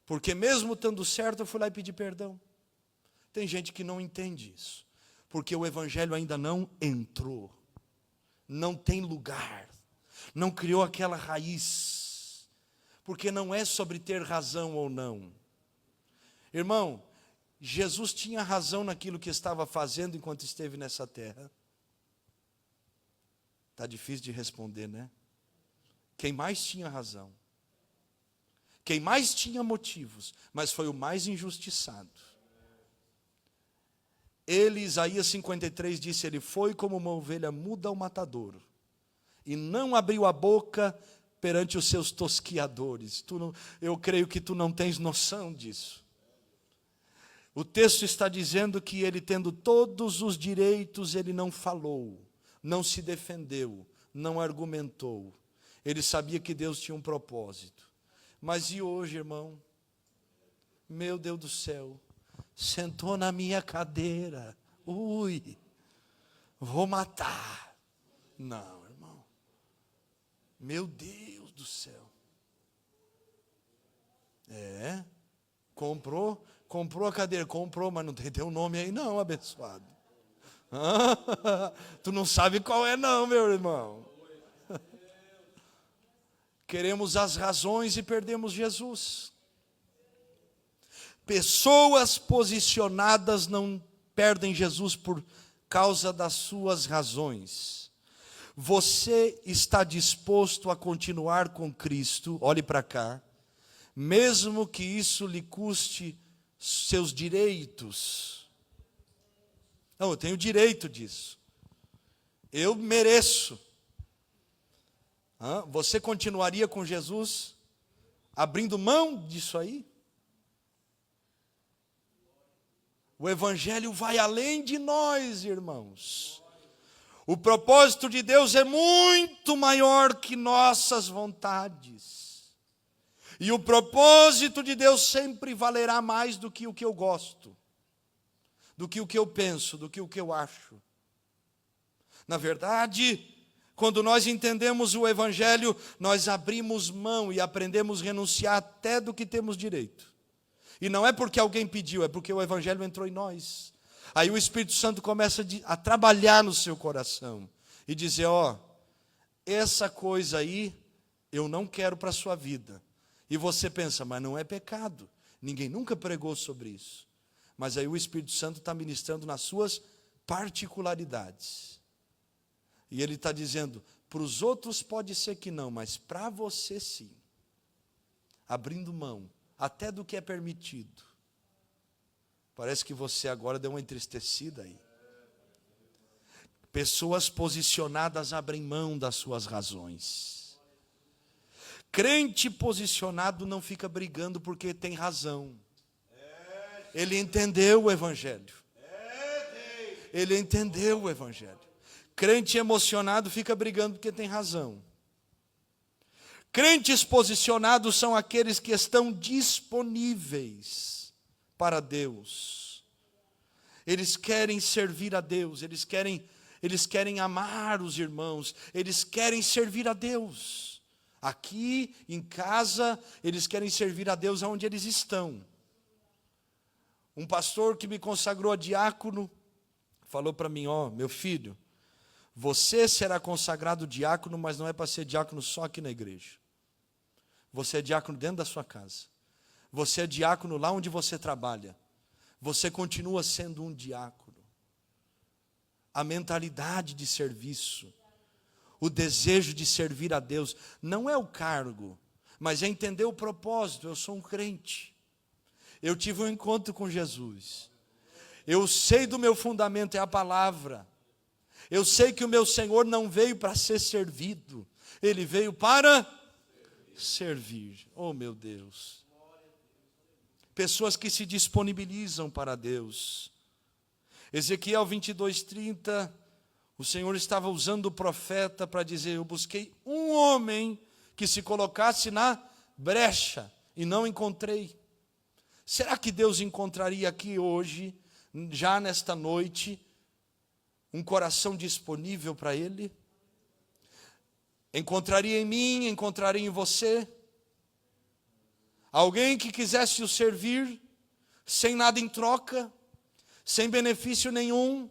[SPEAKER 1] Porque mesmo estando certo, eu fui lá e pedi perdão. Tem gente que não entende isso. Porque o evangelho ainda não entrou. Não tem lugar. Não criou aquela raiz. Porque não é sobre ter razão ou não. Irmão, Jesus tinha razão naquilo que estava fazendo enquanto esteve nessa terra. Está difícil de responder, né? Quem mais tinha razão? Quem mais tinha motivos, mas foi o mais injustiçado. Ele, Isaías 53, disse: ele foi como uma ovelha muda ao matadouro, e não abriu a boca perante os seus tosquiadores. Eu creio que tu não tens noção disso. O texto está dizendo que ele, tendo todos os direitos, ele não falou, não se defendeu, não argumentou. Ele sabia que Deus tinha um propósito. Mas e hoje, irmão? Meu Deus do céu, sentou na minha cadeira. Ui, vou matar. Não, irmão. Meu Deus do céu. Comprou a cadeira, mas não tem teu nome aí não, abençoado. Tu não sabe qual é não, meu irmão. Queremos as razões e perdemos Jesus. Pessoas posicionadas não perdem Jesus por causa das suas razões. Você está disposto a continuar com Cristo, olhe para cá, mesmo que isso lhe custe seus direitos. Não, eu tenho direito disso. Eu mereço. Você continuaria com Jesus abrindo mão disso aí? O evangelho vai além de nós, irmãos. O propósito de Deus é muito maior que nossas vontades. E o propósito de Deus sempre valerá mais do que o que eu gosto, do que o que eu penso, do que o que eu acho. Na verdade, quando nós entendemos o Evangelho, nós abrimos mão e aprendemos a renunciar até do que temos direito. E não é porque alguém pediu, é porque o Evangelho entrou em nós. Aí o Espírito Santo começa a trabalhar no seu coração e dizer, essa coisa aí eu não quero para a sua vida. E você pensa, mas não é pecado. Ninguém nunca pregou sobre isso. Mas aí o Espírito Santo está ministrando nas suas particularidades. E ele está dizendo, para os outros pode ser que não, mas para você sim. Abrindo mão, até do que é permitido. Parece que você agora deu uma entristecida aí. Pessoas posicionadas abrem mão das suas razões. Crente posicionado não fica brigando porque tem razão. Ele entendeu o Evangelho. Ele entendeu o Evangelho. Crente emocionado fica brigando porque tem razão. Crentes posicionados são aqueles que estão disponíveis para Deus. Eles querem servir a Deus, eles querem amar os irmãos, eles querem servir a Deus. Aqui, em casa, eles querem servir a Deus onde eles estão. Um pastor que me consagrou a diácono, falou para mim, meu filho, você será consagrado diácono, mas não é para ser diácono só aqui na igreja. Você é diácono dentro da sua casa. Você é diácono lá onde você trabalha. Você continua sendo um diácono. A mentalidade de serviço, o desejo de servir a Deus, não é o cargo, mas é entender o propósito. Eu sou um crente. Eu tive um encontro com Jesus. Eu sei do meu fundamento, é a palavra. Eu sei que o meu Senhor não veio para ser servido. Ele veio para servir. Oh, meu Deus. Pessoas que se disponibilizam para Deus. Ezequiel 22:30, o Senhor estava usando o profeta para dizer, eu busquei um homem que se colocasse na brecha e não encontrei. Será que Deus encontraria aqui hoje, já nesta noite, um coração disponível para Ele? Encontraria em mim, encontraria em você, alguém que quisesse o servir, sem nada em troca, sem benefício nenhum,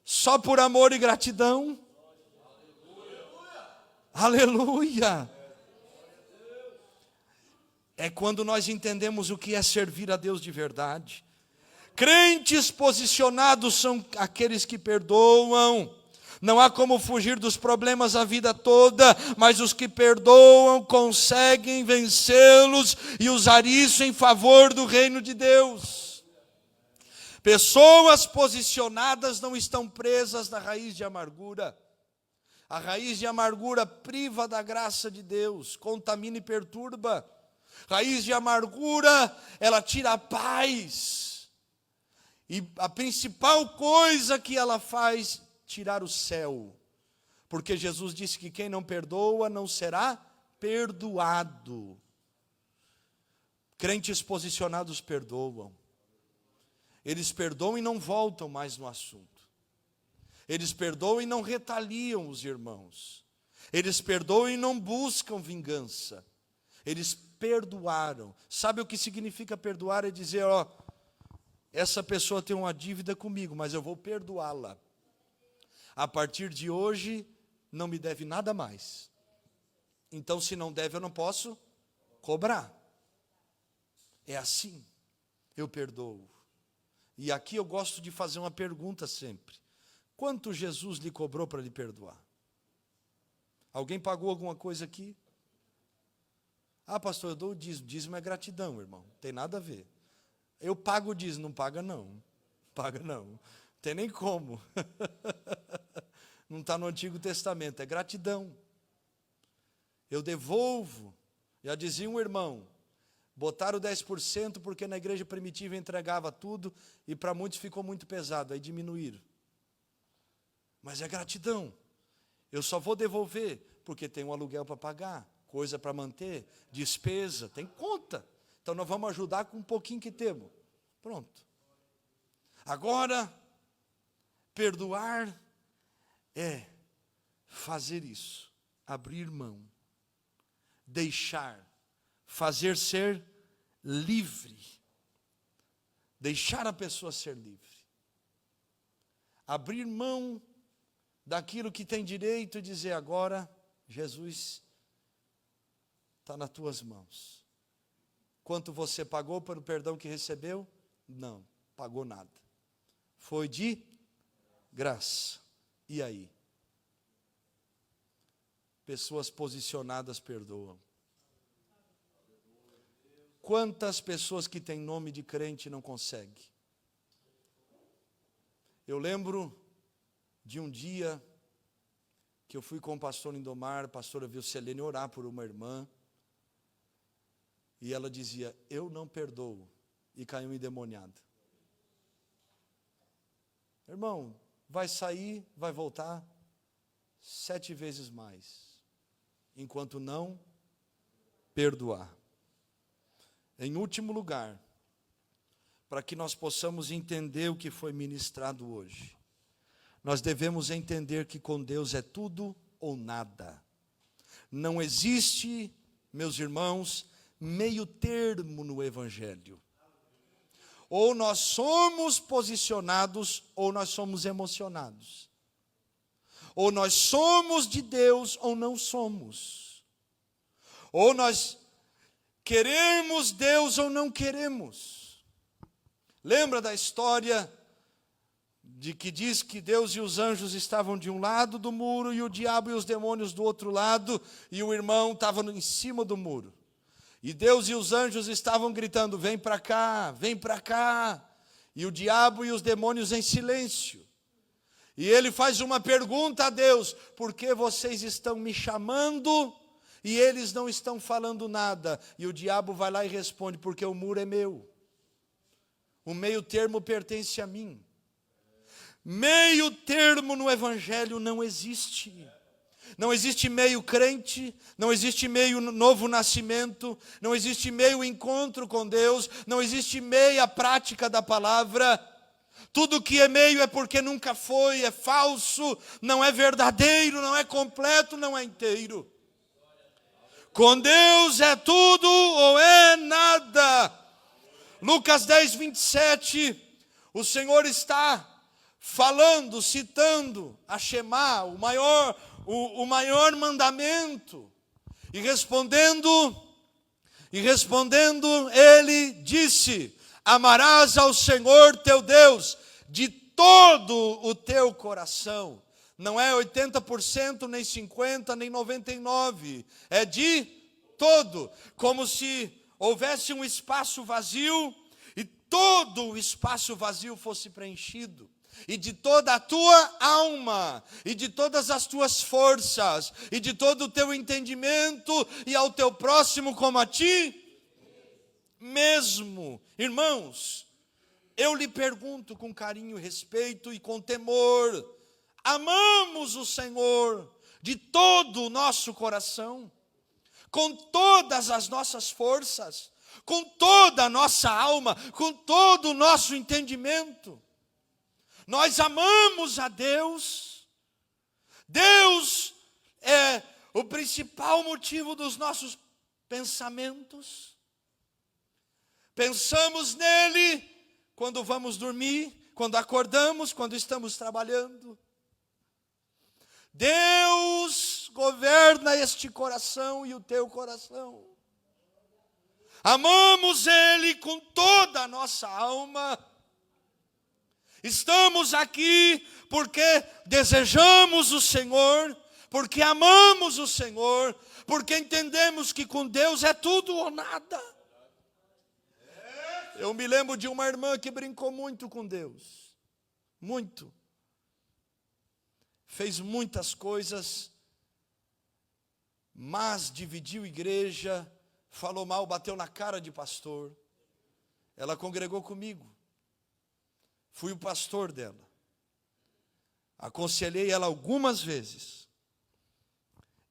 [SPEAKER 1] só por amor e gratidão? Aleluia! É quando nós entendemos o que é servir a Deus de verdade. Crentes posicionados são aqueles que perdoam. Não há como fugir dos problemas a vida toda, mas os que perdoam conseguem vencê-los e usar isso em favor do reino de Deus. Pessoas posicionadas não estão presas na raiz de amargura. A raiz de amargura priva da graça de Deus, contamina e perturba. Raiz de amargura, ela tira a paz. E a principal coisa que ela faz, tirar o céu. Porque Jesus disse que quem não perdoa não será perdoado. Crentes posicionados perdoam. Eles perdoam e não voltam mais no assunto. Eles perdoam e não retaliam os irmãos. Eles perdoam e não buscam vingança. Eles perdoaram. Sabe o que significa perdoar? É dizer, essa pessoa tem uma dívida comigo, mas eu vou perdoá-la. A partir de hoje, não me deve nada mais. Então, se não deve, eu não posso cobrar. É assim, eu perdoo. E aqui eu gosto de fazer uma pergunta sempre. Quanto Jesus lhe cobrou para lhe perdoar? Alguém pagou alguma coisa aqui? Pastor, eu dou o dízimo. Dízimo é gratidão, irmão. Não tem nada a ver. Eu pago o dízimo, não paga não. Paga não. Não tem nem como. Não está no Antigo Testamento, é gratidão. Eu devolvo. Já dizia um irmão, botaram 10% porque na igreja primitiva entregava tudo e para muitos ficou muito pesado, aí diminuíram. Mas é gratidão. Eu só vou devolver porque tem um aluguel para pagar, coisa para manter, despesa, tem conta. Então nós vamos ajudar com um pouquinho que temos. Pronto. Agora, perdoar é fazer isso, abrir mão, deixar, fazer ser livre, deixar a pessoa ser livre, abrir mão daquilo que tem direito e dizer agora, Jesus, está nas tuas mãos. Quanto você pagou pelo perdão que recebeu? Não, pagou nada. Foi de graça. E aí? Pessoas posicionadas perdoam. Quantas pessoas que têm nome de crente não conseguem? Eu lembro de um dia que eu fui com o pastor Lindomar, a pastora Vilcelene orar por uma irmã, e ela dizia, eu não perdoo, e caiu endemoniada. Irmão, vai sair, vai voltar 7 vezes mais, enquanto não perdoar. Em último lugar, para que nós possamos entender o que foi ministrado hoje, nós devemos entender que com Deus é tudo ou nada. Não existe, meus irmãos, meio termo no Evangelho. Ou nós somos posicionados, ou nós somos emocionados. Ou nós somos de Deus, ou não somos. Ou nós queremos Deus, ou não queremos. Lembra da história de que diz que Deus e os anjos estavam de um lado do muro, e o diabo e os demônios do outro lado, e o irmão estava em cima do muro. E Deus e os anjos estavam gritando, vem para cá, vem para cá. E o diabo e os demônios em silêncio. E ele faz uma pergunta a Deus, por que vocês estão me chamando e eles não estão falando nada? E o diabo vai lá e responde, porque o muro é meu. O meio termo pertence a mim. Meio termo no Evangelho não existe. Não existe meio crente, não existe meio novo nascimento, não existe meio encontro com Deus, não existe meia prática da palavra. Tudo que é meio é porque nunca foi, é falso, não é verdadeiro, não é completo, não é inteiro. Com Deus é tudo ou é nada. Lucas 10, 27, o Senhor está falando, citando a Shema, o maior mandamento, e respondendo, ele disse, amarás ao Senhor teu Deus de todo o teu coração. Não é 80%, nem 50%, nem 99%, é de todo, como se houvesse um espaço vazio, e todo o espaço vazio fosse preenchido. E de toda a tua alma, e de todas as tuas forças, e de todo o teu entendimento, e ao teu próximo como a ti mesmo. Irmãos, eu lhe pergunto com carinho, respeito e com temor, amamos o Senhor de todo o nosso coração, com todas as nossas forças, com toda a nossa alma, com todo o nosso entendimento? Nós amamos a Deus. Deus é o principal motivo dos nossos pensamentos. Pensamos nele quando vamos dormir, quando acordamos, quando estamos trabalhando. Deus governa este coração e o teu coração. Amamos ele com toda a nossa alma. Estamos aqui porque desejamos o Senhor, porque amamos o Senhor, porque entendemos que com Deus é tudo ou nada. Eu me lembro de uma irmã que brincou muito com Deus, muito. Fez muitas coisas, mas dividiu igreja, falou mal, bateu na cara de pastor. Ela congregou comigo. Fui o pastor dela. Aconselhei ela algumas vezes.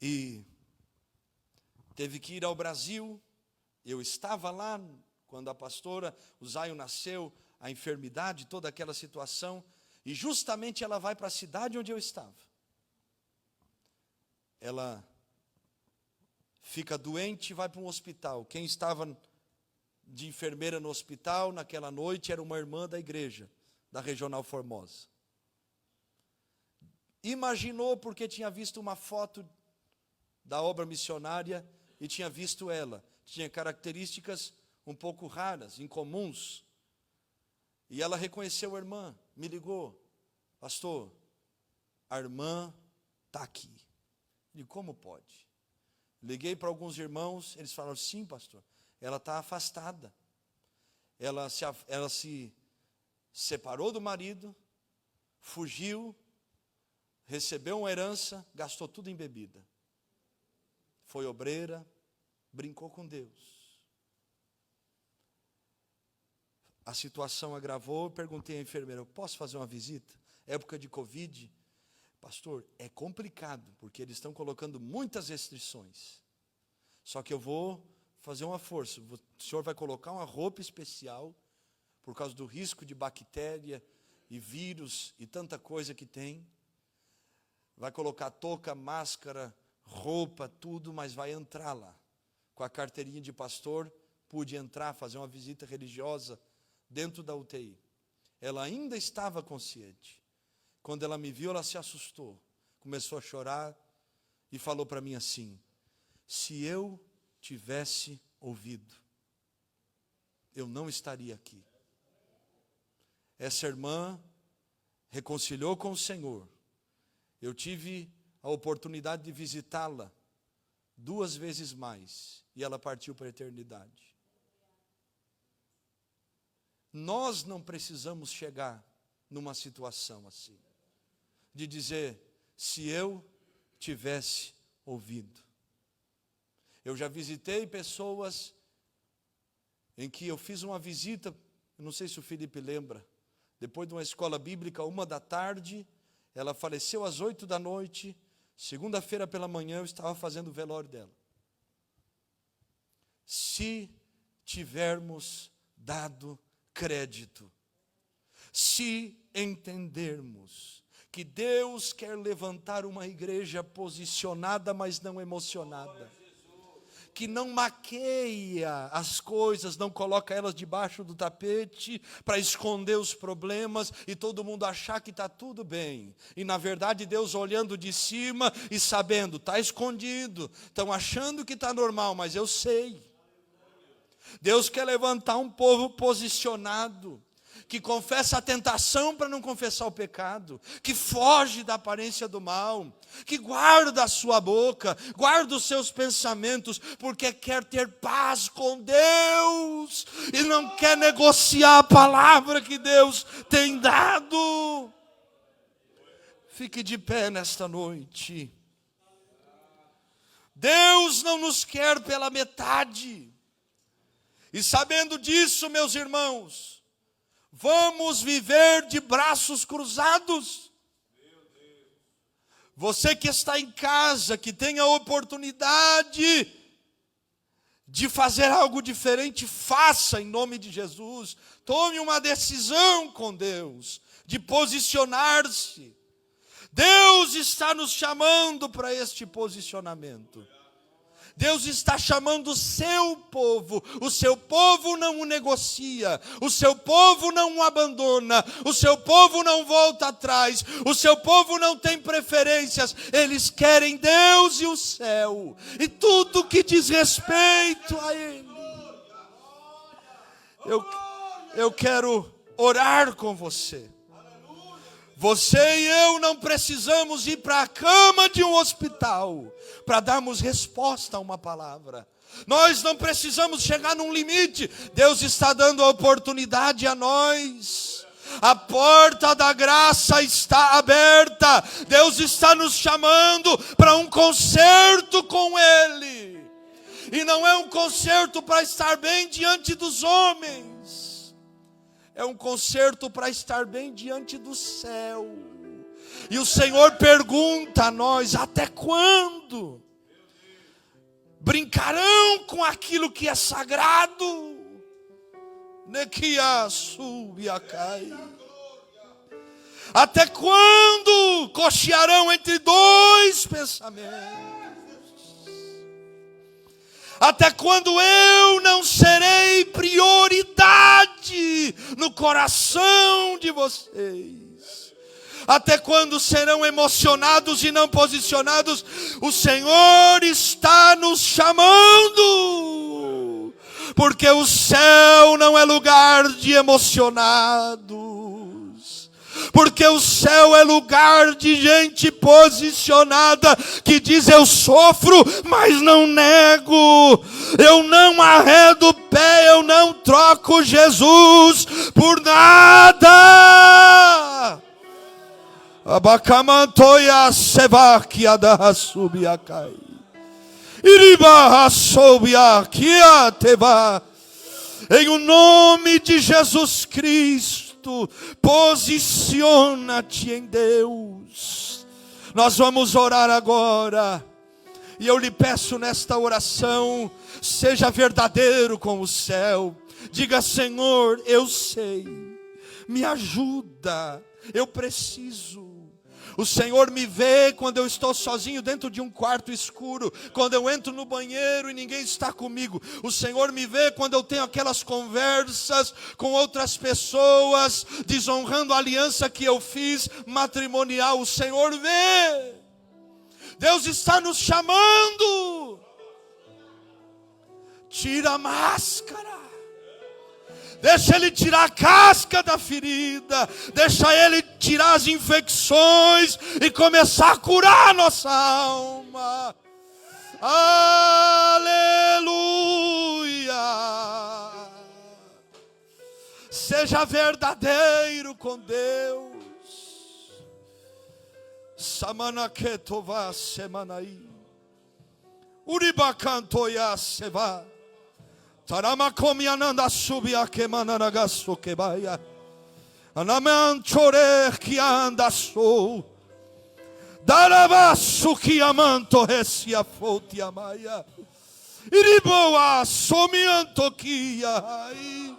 [SPEAKER 1] E teve que ir ao Brasil. Eu estava lá quando a pastora, o Zaio nasceu, a enfermidade, toda aquela situação. E justamente ela vai para a cidade onde eu estava. ela fica doente e vai para um hospital. Quem estava de enfermeira no hospital naquela noite era uma irmã da igreja, da Regional Formosa. Imaginou, porque tinha visto uma foto da obra missionária e tinha visto ela. Tinha características um pouco raras, incomuns. E ela reconheceu a irmã, me ligou: pastor, a irmã está aqui. Eu digo: como pode? Liguei para alguns irmãos, eles falaram: sim, pastor, ela está afastada. Ela se separou do marido, fugiu, recebeu uma herança, gastou tudo em bebida. Foi obreira, brincou com Deus. A situação agravou, eu perguntei à enfermeira: eu posso fazer uma visita? Época de Covid. Pastor, é complicado, porque eles estão colocando muitas restrições. Só que eu vou fazer uma força. O senhor vai colocar uma roupa especial, por causa do risco de bactéria e vírus e tanta coisa que tem. Vai colocar touca, máscara, roupa, tudo, mas vai entrar lá. Com a carteirinha de pastor, pude entrar, fazer uma visita religiosa dentro da UTI. Ela ainda estava consciente. Quando ela me viu, ela se assustou, começou a chorar e falou para mim assim: se eu tivesse ouvido, eu não estaria aqui. Essa irmã reconciliou com o Senhor. Eu tive a oportunidade de visitá-la 2 vezes mais, e ela partiu para a eternidade. Nós não precisamos chegar numa situação assim, de dizer: se eu tivesse ouvido. Eu já visitei pessoas em que eu fiz uma visita, não sei se o Felipe lembra, depois de uma escola bíblica, 13h, ela faleceu às 20h, segunda-feira pela manhã eu estava fazendo o velório dela. Se tivermos dado crédito, se entendermos que Deus quer levantar uma igreja posicionada, mas não emocionada, que não maqueia as coisas, não coloca elas debaixo do tapete para esconder os problemas e todo mundo achar que está tudo bem. E na verdade Deus olhando de cima e sabendo, está escondido, estão achando que está normal, mas eu sei. Deus quer levantar um povo posicionado, que confessa a tentação para não confessar o pecado, que foge da aparência do mal, que guarda a sua boca, guarda os seus pensamentos, porque quer ter paz com Deus, e não quer negociar a palavra que Deus tem dado. Fique de pé nesta noite. Deus não nos quer pela metade, e sabendo disso, meus irmãos, vamos viver de braços cruzados. Você que está em casa, que tem a oportunidade de fazer algo diferente, faça em nome de Jesus. Tome uma decisão com Deus, de posicionar-se. Deus está nos chamando para este posicionamento. Deus está chamando o seu povo não o negocia, o seu povo não o abandona, o seu povo não volta atrás, o seu povo não tem preferências, eles querem Deus e o céu, e tudo que diz respeito a Ele. Eu quero orar com você. Você e eu não precisamos ir para a cama de um hospital para darmos resposta a uma palavra. Nós não precisamos chegar num limite. Deus está dando a oportunidade a nós. A porta da graça está aberta. Deus está nos chamando para um concerto com Ele. E não é um concerto para estar bem diante dos homens. É um concerto para estar bem diante do céu. E o Senhor pergunta a nós: até quando brincarão com aquilo que é sagrado? Até quando cochearão entre dois pensamentos? Até quando eu não serei prioridade no coração de vocês? Até quando serão emocionados e não posicionados? O Senhor está nos chamando, porque o céu não é lugar de emocionados. Porque o céu é lugar de gente posicionada, que diz: eu sofro, mas não nego. Eu não arredo o pé, eu não troco Jesus por nada. Abacamantoia sevaquia da subiacai. Iriba sobia kia teva. Em o nome de Jesus Cristo, posiciona-te em Deus. Nós vamos orar agora. E eu lhe peço nesta oração, seja verdadeiro com o céu. Diga: Senhor, eu sei, me ajuda, eu preciso. O Senhor me vê quando eu estou sozinho dentro de um quarto escuro, quando eu entro no banheiro e ninguém está comigo. O Senhor me vê quando eu tenho aquelas conversas com outras pessoas, desonrando a aliança que eu fiz matrimonial. O Senhor vê. Deus está nos chamando. Tira a máscara. Deixa Ele tirar a casca da ferida. Deixa Ele tirar as infecções e começar a curar a nossa alma. Aleluia. Seja verdadeiro com Deus. Samanaketova semanai. Uribakantoya seva. Taramakomiananda subia que mananagaso que baia. Anamanchore que anda sou. Darabasu que amanto resia fote amaia. Iriboa somianto que ai.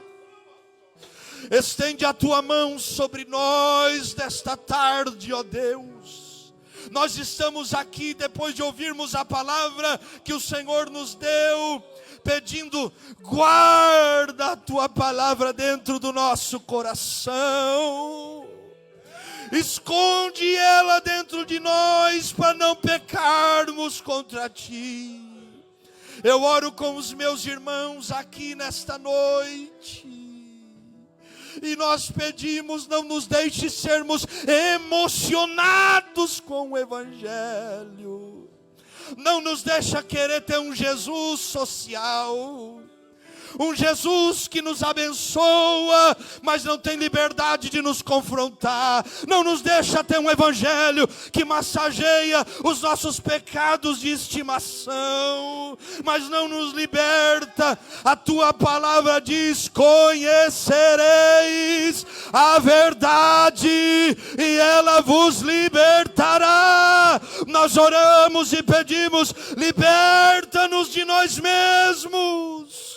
[SPEAKER 1] Estende a tua mão sobre nós desta tarde, ó Deus. Nós estamos aqui depois de ouvirmos a palavra que o Senhor nos deu, pedindo: guarda a tua palavra dentro do nosso coração. Esconde ela dentro de nós para não pecarmos contra ti. Eu oro com os meus irmãos aqui nesta noite. E nós pedimos: não nos deixe sermos emocionados com o Evangelho. Não nos deixa querer ter um Jesus social. Um Jesus que nos abençoa, mas não tem liberdade de nos confrontar. Não nos deixa ter um evangelho que massageia os nossos pecados de estimação, mas não nos liberta. A tua palavra diz: conhecereis a verdade e ela vos libertará. Nós oramos e pedimos: liberta-nos de nós mesmos.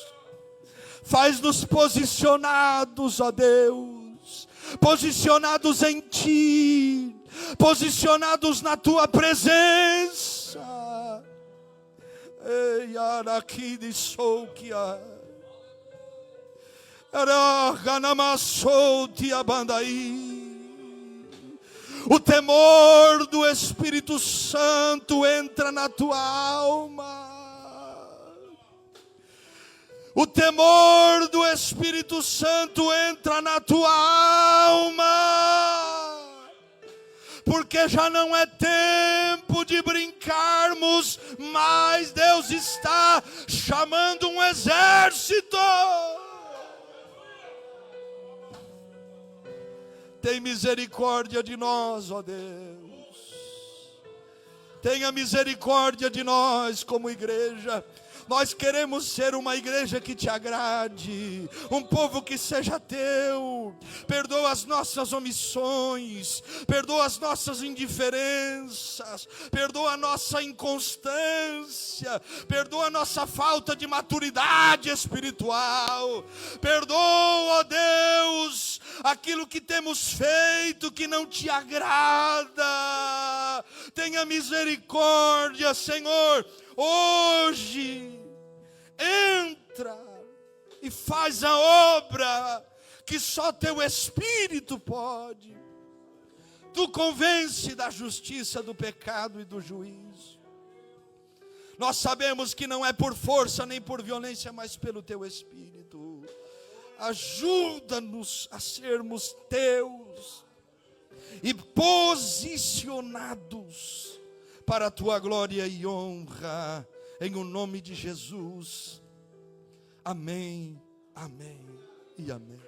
[SPEAKER 1] Faz-nos posicionados, ó Deus, posicionados em Ti, posicionados na Tua presença. Ei, araquide sou que a araganamassou te abandai. O temor do Espírito Santo entra na tua alma. O temor do Espírito Santo entra na tua alma, porque já não é tempo de brincarmos, mas Deus está chamando um exército. Tem misericórdia de nós, ó Deus. Tenha misericórdia de nós como igreja. Nós queremos ser uma igreja que te agrade, um povo que seja teu. Perdoa as nossas omissões, perdoa as nossas indiferenças, perdoa a nossa inconstância, perdoa a nossa falta de maturidade espiritual. Perdoa, ó Deus, aquilo que temos feito que não te agrada. Tenha misericórdia, Senhor. Hoje, entra e faz a obra que só teu Espírito pode. Tu convence da justiça, do pecado e do juízo. Nós sabemos que não é por força nem por violência, mas pelo teu Espírito. Ajuda-nos a sermos teus e posicionados para a tua glória e honra, em o nome de Jesus. Amém, amém e amém.